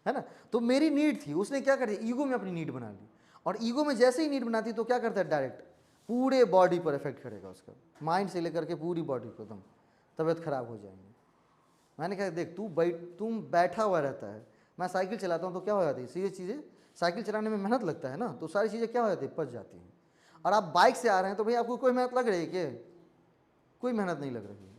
है ना। तो मेरी नीड थी, उसने क्या कर दिया, ईगो में अपनी नीड बना ली, और ईगो में जैसे ही नीड बनाती तो क्या करता है, डायरेक्ट पूरे बॉडी पर इफेक्ट करेगा उसका, माइंड से लेकर के पूरी बॉडी को, एकदम तबीयत खराब हो जाएंगी। मैंने कहा देख तुम बैठा हुआ रहता है, मैं साइकिल चलाता हूँ तो क्या हो जाती है, सीधी चीज़ें, साइकिल चलाने में मेहनत लगता है ना, तो सारी चीज़ें क्या हो जाती है, पच जाती हैं। और आप बाइक से आ रहे हैं तो भाई आपको कोई मेहनत लग रही है क्या, कोई मेहनत नहीं लग रही है,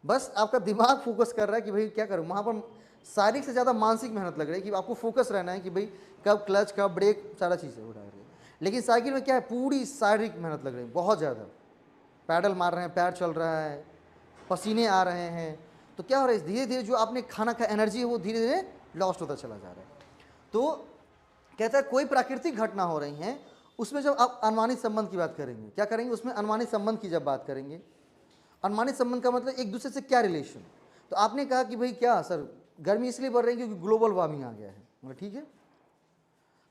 बस आपका दिमाग फोकस कर रहा है कि भाई क्या करूँ, वहाँ पर शारीरिक से ज़्यादा मानसिक मेहनत लग रही है कि आपको फोकस रहना है कि भाई कब क्लच कब ब्रेक, सारा चीज़ें उड़ा रही है। लेकिन साइकिल में क्या है, पूरी शारीरिक मेहनत लग रही है, बहुत ज़्यादा, पैडल मार रहे हैं, पैर चल रहा है, पसीने आ रहे हैं, तो क्या हो रहा है, धीरे धीरे जो आपने खाना का एनर्जी है वो धीरे धीरे लॉस्ट होता चला जा रहा है। तो कहता है कोई प्राकृतिक घटना हो रही है, उसमें जब आप अनुमानित संबंध की बात करेंगे, क्या करेंगे, उसमें अनुमानित संबंध की जब बात करेंगे, अनुमानित संबंध का मतलब एक दूसरे से क्या रिलेशन। तो आपने कहा कि भाई क्या सर गर्मी इसलिए बढ़ रही है क्योंकि ग्लोबल वार्मिंग आ गया है, मतलब ठीक है,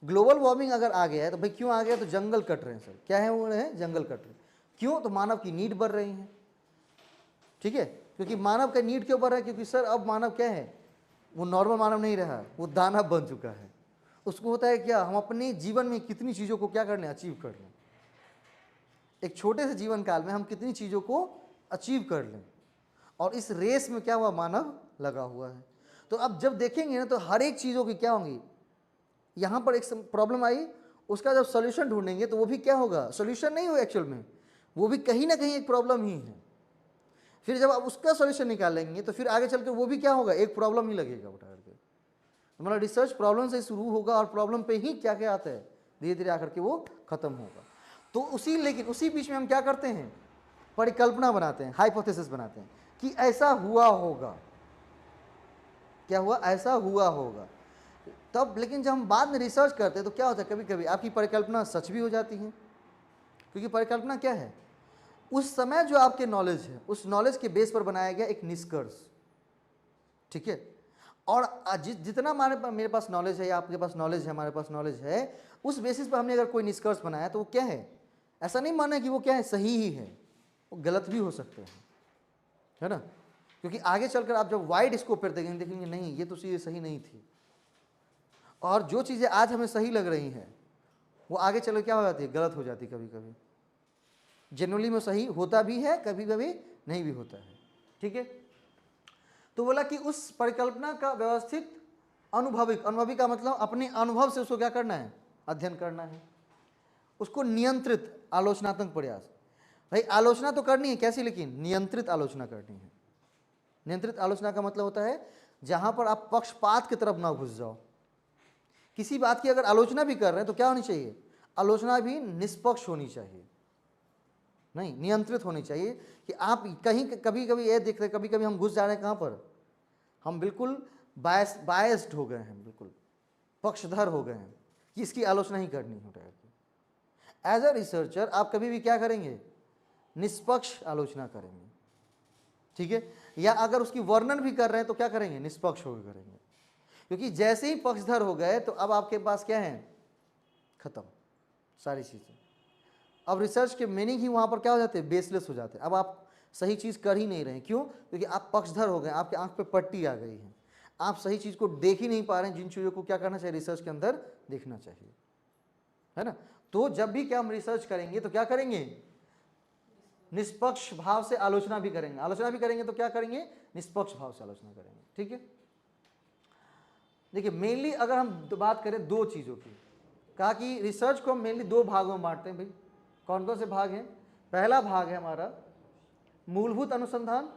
ग्लोबल वार्मिंग अगर आ गया है तो भाई क्यों आ गया, तो जंगल कट रहे हैं सर, क्या है वो है, जंगल कट रहे हैं, क्यों, तो मानव की नीड बढ़ रही है, ठीक है, क्योंकि मानव का नीड क्यों बढ़ रहा है, क्योंकि सर अब मानव क्या है, वो नॉर्मल मानव नहीं रहा, वो दानव बन चुका है। उसको होता है क्या, हम अपने जीवन में कितनी चीज़ों को क्या कर लें, अचीव कर लें, एक छोटे से जीवन काल में हम कितनी चीज़ों को अचीव कर लें, और इस रेस में क्या हुआ, मानव लगा हुआ है। तो अब जब देखेंगे ना तो हर एक चीज़ों की क्या होंगी, यहाँ पर एक प्रॉब्लम आई, उसका जब सोल्यूशन ढूंढेंगे तो वो भी क्या होगा, सोल्यूशन नहीं हो एक्चुअल में, वो भी कहीं ना कहीं एक प्रॉब्लम ही है। फिर जब आप उसका सोल्यूशन निकालेंगे तो फिर आगे चल कर वो भी क्या होगा, एक प्रॉब्लम ही लगेगा उठा करके। मतलब रिसर्च प्रॉब्लम से शुरू होगा और प्रॉब्लम पे ही क्या क्या आता है, धीरे धीरे आकर के वो खत्म होगा। तो लेकिन उसी बीच में हम क्या करते हैं, परिकल्पना बनाते हैं, हाइपोथेसिस बनाते हैं कि ऐसा हुआ होगा, क्या हुआ, ऐसा हुआ होगा। तब लेकिन जब हम बाद में रिसर्च करते हैं तो क्या होता है, कभी कभी आपकी परिकल्पना सच भी हो जाती है, क्योंकि परिकल्पना क्या है, उस समय जो आपके नॉलेज है उस नॉलेज के बेस पर बनाया गया एक निष्कर्ष, ठीक है। और जितना मेरे पास नॉलेज है या आपके पास नॉलेज है, हमारे पास नॉलेज है, उस बेसिस पर हमने अगर कोई निष्कर्ष बनाया तो वो क्या है, ऐसा नहीं माना कि वो क्या है, सही ही है, वो गलत भी हो सकते हैं, है ना। क्योंकि आगे चलकर आप जब वाइड स्कोप पर देखेंगे नहीं ये तो चीज़ें सही नहीं थी, और जो चीज़ें आज हमें सही लग रही हैं वो आगे चल क्या हो जाती है, गलत हो जाती है, कभी कभी जनरली में सही होता भी है, कभी कभी नहीं भी होता है, ठीक है। तो बोला कि उस परिकल्पना का व्यवस्थित अनुभवी का मतलब अपने अनुभव से उसको क्या करना है, अध्ययन करना है, उसको नियंत्रित आलोचनात्मक प्रयास, भाई आलोचना तो करनी है कैसी, लेकिन नियंत्रित आलोचना करनी है। नियंत्रित आलोचना का मतलब होता है जहां पर आप पक्षपात की तरफ ना घुस जाओ, किसी बात की अगर आलोचना भी कर रहे हैं तो क्या होनी चाहिए, आलोचना भी निष्पक्ष होनी चाहिए, नहीं, नियंत्रित होनी चाहिए कि आप कहीं कभी कभी ये देख रहे, कभी कभी हम घुस जा रहे हैं कहाँ पर, हम बिल्कुल बायस्ड हो गए हैं, बिल्कुल पक्षधर हो गए हैं कि इसकी आलोचना ही करनी हो रही है। एज अ रिसर्चर आप कभी भी क्या करेंगे, निष्पक्ष आलोचना करेंगे, ठीक है। या अगर उसकी वर्णन भी कर रहे हैं तो क्या करेंगे, निष्पक्ष होकर करेंगे, क्योंकि जैसे ही पक्षधर हो गए तो अब आपके पास क्या है, खत्म सारी चीज़ें। अब रिसर्च के मीनिंग ही वहाँ पर क्या हो जाते हैं, बेसलेस हो जाते हैं। अब आप सही चीज़ कर ही नहीं रहे हैं, क्यों, क्योंकि आप पक्षधर हो गए, आपके आंख पे पट्टी आ गई है, आप सही चीज़ को देख ही नहीं पा रहे हैं, जिन चीज़ों को क्या करना चाहिए, रिसर्च के अंदर देखना चाहिए, है ना। तो जब भी क्या हम रिसर्च करेंगे तो क्या करेंगे, निष्पक्ष भाव से आलोचना भी करेंगे, आलोचना भी करेंगे तो क्या करेंगे, निष्पक्ष भाव से आलोचना करेंगे, ठीक है। देखिए मेनली अगर हम बात करें दो चीज़ों की, कहा कि रिसर्च को हम मेनली दो भागों में बांटते हैं भाई। कौन कौन से भाग हैं, पहला भाग है हमारा मूलभूत अनुसंधान,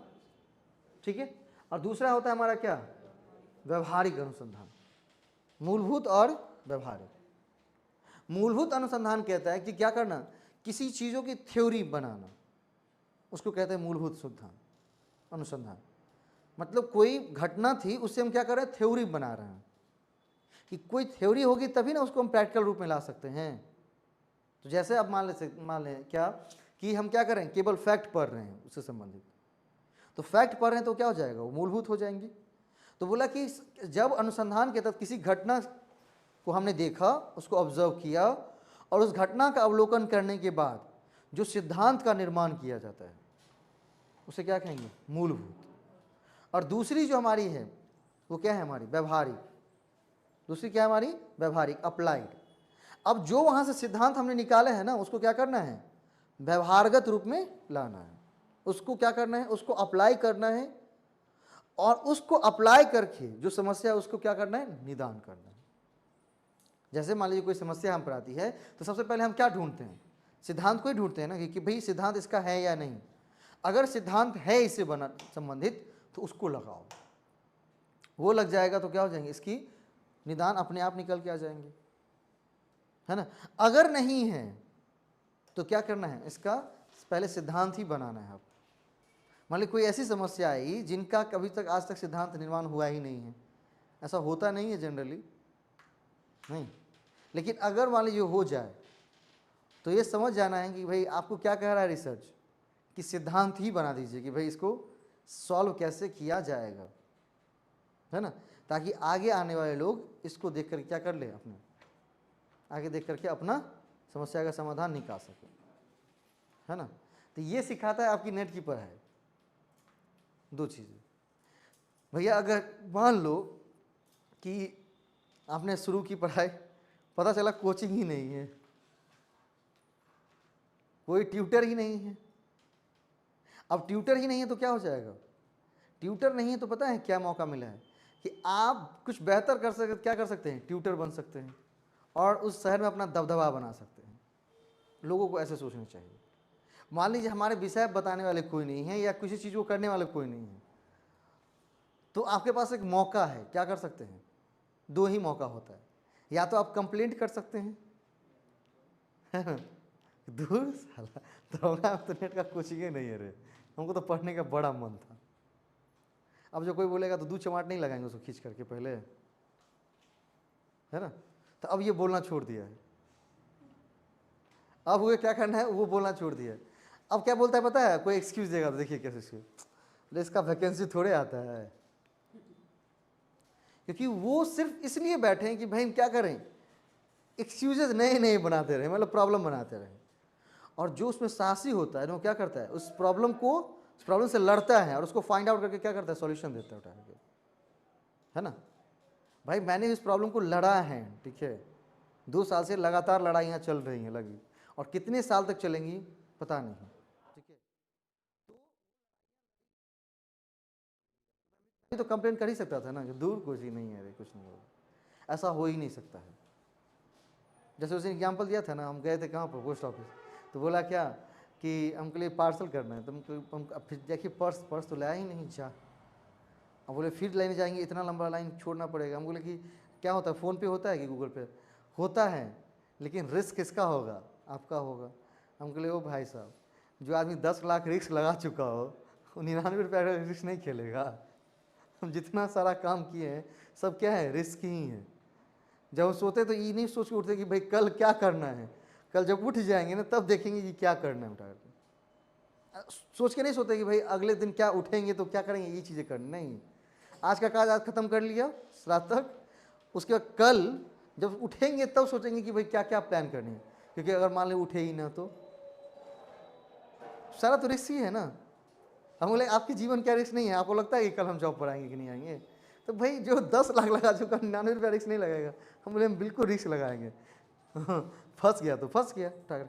ठीक है, और दूसरा होता है हमारा क्या, व्यवहारिक अनुसंधान। मूलभूत और व्यवहारिक। मूलभूत अनुसंधान कहता है कि क्या करना, किसी चीज़ों की थ्योरी बनाना, उसको कहते हैं मूलभूत अनुसंधान। मतलब कोई घटना थी, उससे हम क्या कर रहे हैं, थ्योरी बना रहे हैं, कि कोई थ्योरी होगी तभी ना उसको हम प्रैक्टिकल रूप में ला सकते हैं। तो जैसे अब मान लें क्या कि हम क्या करें, केवल फैक्ट पढ़ रहे हैं उससे संबंधित, तो फैक्ट पढ़ रहे हैं तो क्या हो जाएगा, वो मूलभूत हो जाएंगी। तो बोला कि जब अनुसंधान के तहत किसी घटना को हमने देखा, उसको ऑब्जर्व किया, और उस घटना का अवलोकन करने के बाद जो सिद्धांत का निर्माण किया जाता है उसे क्या कहेंगे, मूलभूत। और दूसरी जो हमारी है वो क्या है, हमारी व्यवहारिक। दूसरी क्या है हमारी, व्यवहारिक, अप्लाइड। अब जो वहाँ से सिद्धांत हमने निकाले हैं ना, उसको क्या करना है, व्यवहारगत रूप में लाना है, उसको क्या करना है, उसको अप्लाई करना है, और उसको अप्लाई करके जो समस्या है उसको क्या करना है, निदान करना है। जैसे मान लीजिए कोई समस्या हम पर आती है तो सबसे पहले हम क्या ढूंढते हैं, सिद्धांत को ही ढूंढते हैं ना, कि भाई सिद्धांत इसका है या नहीं। अगर सिद्धांत है इससे बना संबंधित तो उसको लगाओ, वो लग जाएगा तो क्या हो जाएंगे, इसकी निदान अपने आप निकल के आ जाएंगे, है ना। अगर नहीं है तो क्या करना है, इसका पहले सिद्धांत ही बनाना है। आप मान लीजिए कोई ऐसी समस्या आई जिनका कभी तक आज तक सिद्धांत निर्माण हुआ ही नहीं है, ऐसा होता नहीं है जनरली, नहीं, लेकिन अगर मान लीजिए हो जाए तो ये समझ जाना है कि भाई आपको क्या कह रहा है रिसर्च, कि सिद्धांत ही बना दीजिए कि भाई इसको सॉल्व कैसे किया जाएगा, है ना, ताकि आगे आने वाले लोग इसको देख कर क्या कर ले, अपने आगे देख करके अपना समस्या का समाधान निकाल सके, है ना। तो ये सिखाता है आपकी नेट की पढ़ाई, दो चीज़ें। भैया अगर मान लो कि आपने शुरू की पढ़ाई, पता चला कोचिंग ही नहीं है, कोई ट्यूटर ही नहीं है। अब ट्यूटर ही नहीं है तो क्या हो जाएगा, ट्यूटर नहीं है तो पता है क्या मौका मिला है, कि आप कुछ बेहतर कर सकते, क्या कर सकते हैं, ट्यूटर बन सकते हैं, और उस शहर में अपना दबदबा बना सकते हैं। लोगों को ऐसे सोचना चाहिए। मान लीजिए हमारे विषय बताने वाले कोई नहीं है, या किसी चीज़ को करने वाले कोई नहीं है, तो आपके पास एक मौका है, क्या कर सकते हैं, दो ही मौका होता है, या तो आप कंप्लेंट कर सकते हैं, दूर साला तो नेट का कोचिंग ही नहीं है रे, हमको तो पढ़ने का बड़ा मन था। अब जो कोई बोलेगा तो 2 चमाट नहीं लगाएंगे उसको खींच करके पहले, है ना। तो अब ये बोलना छोड़ दिया है, अब वो क्या करना है, वो बोलना छोड़ दिया है। अब क्या बोलता है पता है, कोई एक्सक्यूज देगा तो देखिए कैसे एक्सक्यूज, इसका वैकेंसी थोड़े आता है, क्योंकि वो सिर्फ इसलिए बैठे हैं कि भाई हम क्या करें, एक्सक्यूजेस नए नए बनाते रहे, मतलब प्रॉब्लम बनाते रहे। और जो उसमें साहसी होता है वो क्या करता है, उस प्रॉब्लम से लड़ता है, और उसको फाइंड आउट करके क्या करता है, सॉल्यूशन देता है उठा करके, है ना। भाई मैंने इस प्रॉब्लम को लड़ा है, ठीक है, 2 साल से लगातार लड़ाइयाँ चल रही हैं लगी, और कितने साल तक चलेंगी पता नहीं, ठीक है। तो कंप्लेन कर ही सकता था ना कि दूर कुछ ही नहीं है रे, कुछ नहीं होगा, ऐसा हो ही नहीं सकता है। जैसे उसने एग्जाम्पल दिया था ना, हम गए थे कहाँ पर, पोस्ट ऑफिस, तो बोला क्या कि हमके लिए पार्सल करना है, तो हम फिर देखिए पर्स तो लाया ही नहीं, जा। अब बोले फिर लेने जाएंगे, इतना लंबा लाइन छोड़ना पड़ेगा। हम बोले कि क्या होता है, फ़ोन पे होता है कि गूगल पे होता है, लेकिन रिस्क किसका होगा, आपका होगा। हम बोले ओ भाई साहब, जो आदमी 10 लाख रिस्क लगा चुका हो वो 99 रुपये रिस्क नहीं खेलेगा। हम जितना सारा काम किए हैं सब क्या है, रिस्क ही है। जब हम सोते तो ये नहीं सोच के उठते कि भाई कल क्या करना है, कल जब उठ जाएंगे ना तब देखेंगे कि क्या करना है उठा करके। सोच के नहीं सोते कि भाई अगले दिन क्या उठेंगे तो क्या करेंगे, ये चीज़ें करनी नहीं। आज का काज आज खत्म कर लिया रात तक, उसके बाद कल जब उठेंगे तब सोचेंगे कि भाई क्या क्या प्लान करनी है, क्योंकि अगर मान लो उठे ही ना तो सारा तो रिस्क ही है ना। हम बोले आपके जीवन क्या रिस्क नहीं है, आपको लगता है कि कल हम जॉब पर आएंगे कि नहीं आएंगे, तो भाई जो 10 लाख लगा चुका 99 रुपये रिस्क नहीं लगाएगा। हम बोले हम बिल्कुल रिस्क लगाएंगे। फंस गया तो फंस गया टागर।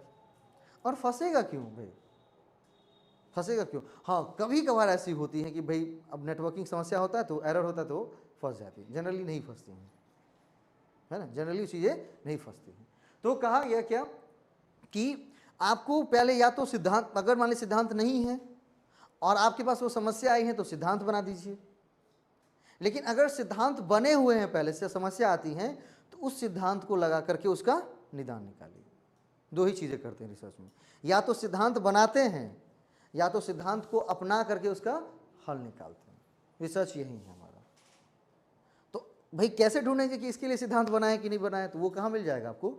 और फंसेगा क्यों भाई, फंसेगा क्यों? हाँ कभी कभार ऐसी होती है कि भाई अब नेटवर्किंग समस्या होता है तो एरर होता है तो फंस जाती है, जनरली नहीं फंसती हैं, है ना, जनरली चीज़ें नहीं फंसती हैं। तो कहा गया क्या कि आपको पहले या तो सिद्धांत, अगर मान लीजिए सिद्धांत नहीं है और आपके पास वो समस्या आई है तो सिद्धांत बना दीजिए। लेकिन अगर सिद्धांत बने हुए हैं पहले से, समस्या आती है तो उस सिद्धांत को लगा करके उसका निदान निकालिए। दो ही चीज़ें करते हैं रिसर्च में, या तो सिद्धांत बनाते हैं या तो सिद्धांत को अपना करके उसका हल निकालते हैं। रिसर्च यही है हमारा। तो भाई कैसे ढूंढेंगे कि इसके लिए सिद्धांत बनाए कि नहीं बनाए, तो वो कहाँ मिल जाएगा आपको,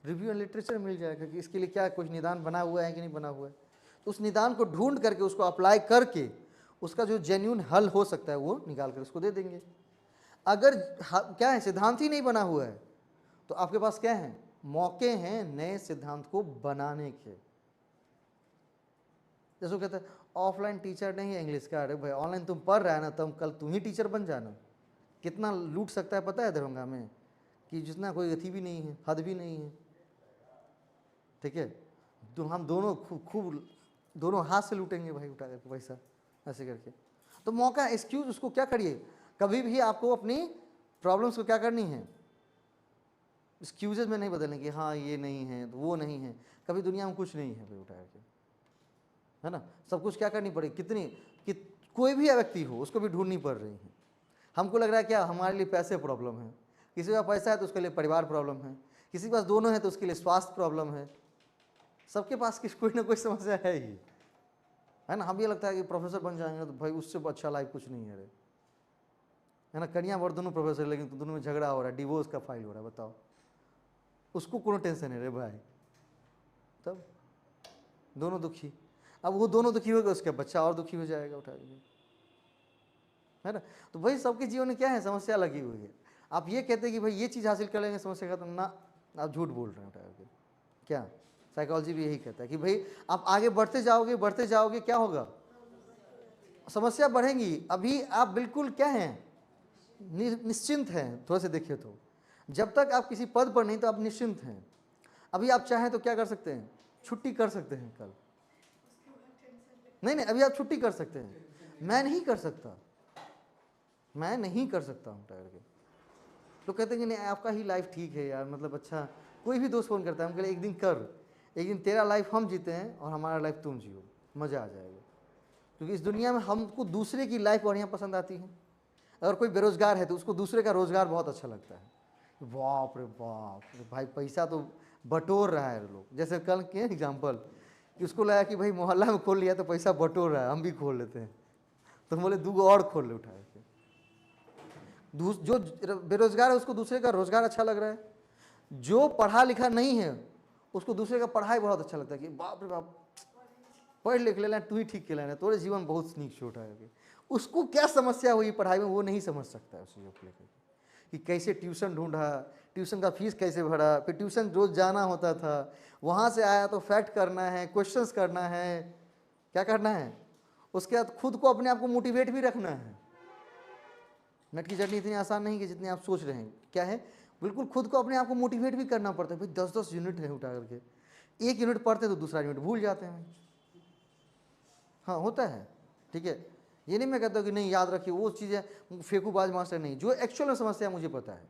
रिव्यू एंड लिटरेचर मिल जाएगा कि इसके लिए क्या कुछ निदान बना हुआ है कि नहीं बना हुआ है। तो उस निदान को ढूंढ करके उसको अप्लाई करके उसका जो जेन्युइन हल हो सकता है वो निकाल कर उसको दे देंगे। अगर क्या है, सिद्धांत ही नहीं बना हुआ है तो आपके पास क्या है, मौके हैं नए सिद्धांत को बनाने के। जैसे कहते हैं ऑफलाइन टीचर नहीं है इंग्लिश का, अरे भाई ऑनलाइन तुम पढ़ रहा है ना, तुम कल तुम ही टीचर बन जाना। कितना लूट सकता है पता है दरभंगा में, कि जितना कोई अथी भी नहीं है, हद भी नहीं है। ठीक है, तो हम दोनों खूब दोनों हाथ से लूटेंगे भाई उठा करके पैसा ऐसे करके। तो मौका, एक्सक्यूज उसको क्या करिए, कभी भी आपको अपनी प्रॉब्लम्स को क्या करनी है, एक्सक्यूजेज में नहीं बदलने की, हाँ ये नहीं है तो वो नहीं है। कभी दुनिया में कुछ नहीं है भाई उठा करके, है ना, सब कुछ क्या करनी पड़ेगी, कितनी कि कोई भी व्यक्ति हो उसको भी ढूंढनी पड़ रही है। हमको लग रहा है क्या हमारे लिए पैसे प्रॉब्लम है, किसी के पास पैसा है तो उसके लिए परिवार प्रॉब्लम है, किसी के पास दोनों है तो उसके लिए स्वास्थ्य प्रॉब्लम है। सबके पास कोई ना कोई समस्या है ही, है ना। हम ये लगता है कि प्रोफेसर बन जाएंगे तो भाई उससे अच्छा लाइफ कुछ नहीं है रे, है ना। कन्या वर दोनों प्रोफेसर, लेकिन तो दोनों में झगड़ा हो रहा है, डिवोर्स का फाइल हो रहा है, बताओ उसको कौन टेंशन है रे भाई, तब दोनों दुखी। अब वो दोनों दुखी होगा उसका बच्चा और दुखी हो जाएगा उठा के, है ना। तो भाई सबके जीवन में क्या है, समस्या लगी हुई है। आप ये कहते हैं कि भाई ये चीज़ हासिल कर लेंगे समस्या खत्म, ना, आप झूठ बोल रहे हैं उठा के। क्या साइकोलॉजी भी यही कहता है कि भाई आप आगे बढ़ते जाओगे क्या होगा, समस्या बढ़ेंगी। अभी आप बिल्कुल क्या हैं, निश्चिंत हैं। थोड़ा से देखिए तो जब तक आप किसी पद पर नहीं तो आप निश्चिंत हैं। अभी आप चाहें तो क्या कर सकते हैं, छुट्टी कर सकते हैं कल, नहीं अभी आप छुट्टी कर सकते हैं। मैं नहीं कर सकता, मैं नहीं कर सकता हूँ टायर के। तो कहते हैं कि नहीं आपका ही लाइफ ठीक है यार, मतलब अच्छा। कोई भी दोस्त फ़ोन करता है, हम कहते एक दिन कर, एक दिन तेरा लाइफ हम जीते हैं और हमारा लाइफ तुम जियो, मज़ा आ जाएगा। क्योंकि इस दुनिया में हमको दूसरे की लाइफ बढ़िया पसंद आती है। अगर कोई बेरोजगार है तो उसको दूसरे का रोजगार बहुत अच्छा लगता है, बाप रे भाई पैसा तो बटोर रहा है लोग। जैसे कल के एग्जाम्पल कि उसको लगा कि भाई मोहल्ला में खोल लिया तो पैसा बटोर रहा है, हम भी खोल लेते हैं। तो बोले 2 और खोल ले उठाए के। जो बेरोजगार है उसको दूसरे का रोजगार अच्छा लग रहा है, जो पढ़ा लिखा नहीं है उसको दूसरे का पढ़ाई बहुत अच्छा लगता है कि बाप रे बाप पढ़ लिख लेना, तू ही ठीक के लेना, तोरे जीवन बहुत स्नीक छोटा है। उसको क्या समस्या हुई पढ़ाई में वो नहीं समझ सकता है उस चीज़ों को लेकर कि कैसे ट्यूशन ढूंढा, ट्यूशन का फीस कैसे भरा, फिर ट्यूशन रोज जाना होता था, वहाँ से आया तो फैक्ट करना है, क्वेश्चंस करना है, क्या करना है, उसके बाद खुद को अपने आप को मोटिवेट भी रखना है। नेट की जर्नी इतनी आसान नहीं कि जितनी आप सोच रहे हैं। क्या है, बिल्कुल खुद को अपने आप को मोटिवेट भी करना पड़ता है। भाई 10-10 यूनिट है उठा करके, एक यूनिट पढ़ते तो दूसरा यूनिट भूल जाते हैं। हाँ होता है, ठीक है। ये नहीं मैं कहता हूँ कि नहीं याद रखिए, वो चीज़ें फेंकूबाज मास्टर नहीं। जो एक्चुअल में समस्या मुझे पता है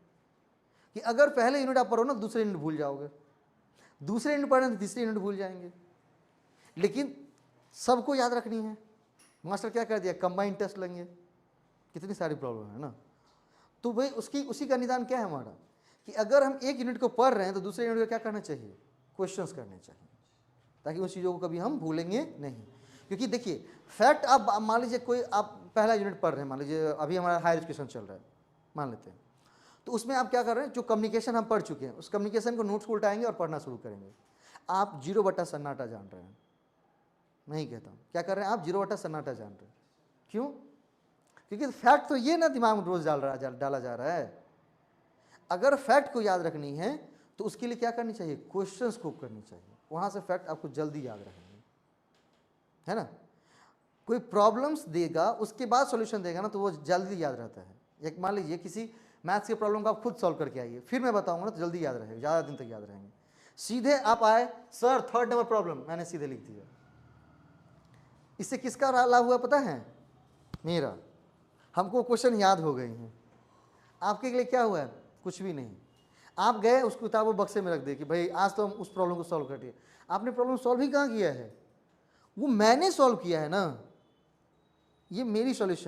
कि अगर पहले यूनिट आप पढ़ो ना, दूसरे यूनिट भूल जाओगे, दूसरे यूनिट पढ़ें तो तीसरे यूनिट भूल जाएंगे। लेकिन सबको याद रखनी है। मास्टर क्या कर दिया, कंबाइंड टेस्ट लेंगे, कितनी सारी प्रॉब्लम है ना। तो भाई उसी का निदान क्या है हमारा कि अगर हम एक यूनिट को पढ़ रहे हैं तो दूसरे यूनिट को क्या करना चाहिए, क्वेश्चंस करने चाहिए। ताकि उन चीज़ों को कभी हम भूलेंगे नहीं। क्योंकि देखिए फैक्ट, आप मान लीजिए कोई आप पहला यूनिट पढ़ रहे हैं, मान लीजिए अभी हमारा हायर एजुकेशन चल रहा है मान लेते हैं, तो उसमें आप क्या कर रहे हैं, जो कम्युनिकेशन हम पढ़ चुके हैं उस कम्युनिकेशन को नोट्स को उल्टाएंगे और पढ़ना शुरू करेंगे। आप 0/सन्नाटा जान रहे हैं, नहीं कहता हूँ, क्या कर रहे हैं आप 0/सन्नाटा जान रहे हैं। क्यों? क्योंकि फैक्ट तो ये ना दिमाग में रोज डाला जा रहा है। अगर फैक्ट को याद रखनी है तो उसके लिए क्या करनी चाहिए, क्वेश्चंस को करनी चाहिए, वहां से फैक्ट आपको जल्दी याद रहेंगे, है ना। कोई प्रॉब्लम्स देगा उसके बाद सॉल्यूशन देगा ना, तो वो जल्दी याद रहता है। एक मान लीजिए किसी मैथ्स के प्रॉब्लम को आप खुद सॉल्व करके आइए, फिर मैं बताऊंगा ना तो जल्दी याद रहेगा, ज़्यादा दिन तक याद रहेंगे। सीधे आप आए, सर 3rd नंबर प्रॉब्लम, मैंने सीधे लिख दिया। इससे किसका लाभ हुआ पता है? मेरा। हमको क्वेश्चन याद हो गए हैं। आपके लिए क्या हुआ है? कुछ भी नहीं। आप गए उस किताब को बक्से में रख दे कि भाई आज तो हम उस प्रॉब्लम को सॉल्व कर दिए। आपने प्रॉब्लम सॉल्व ही कहाँ किया है? वो मैंने सॉल्व किया है ना, ये मेरी सॉल्यूशन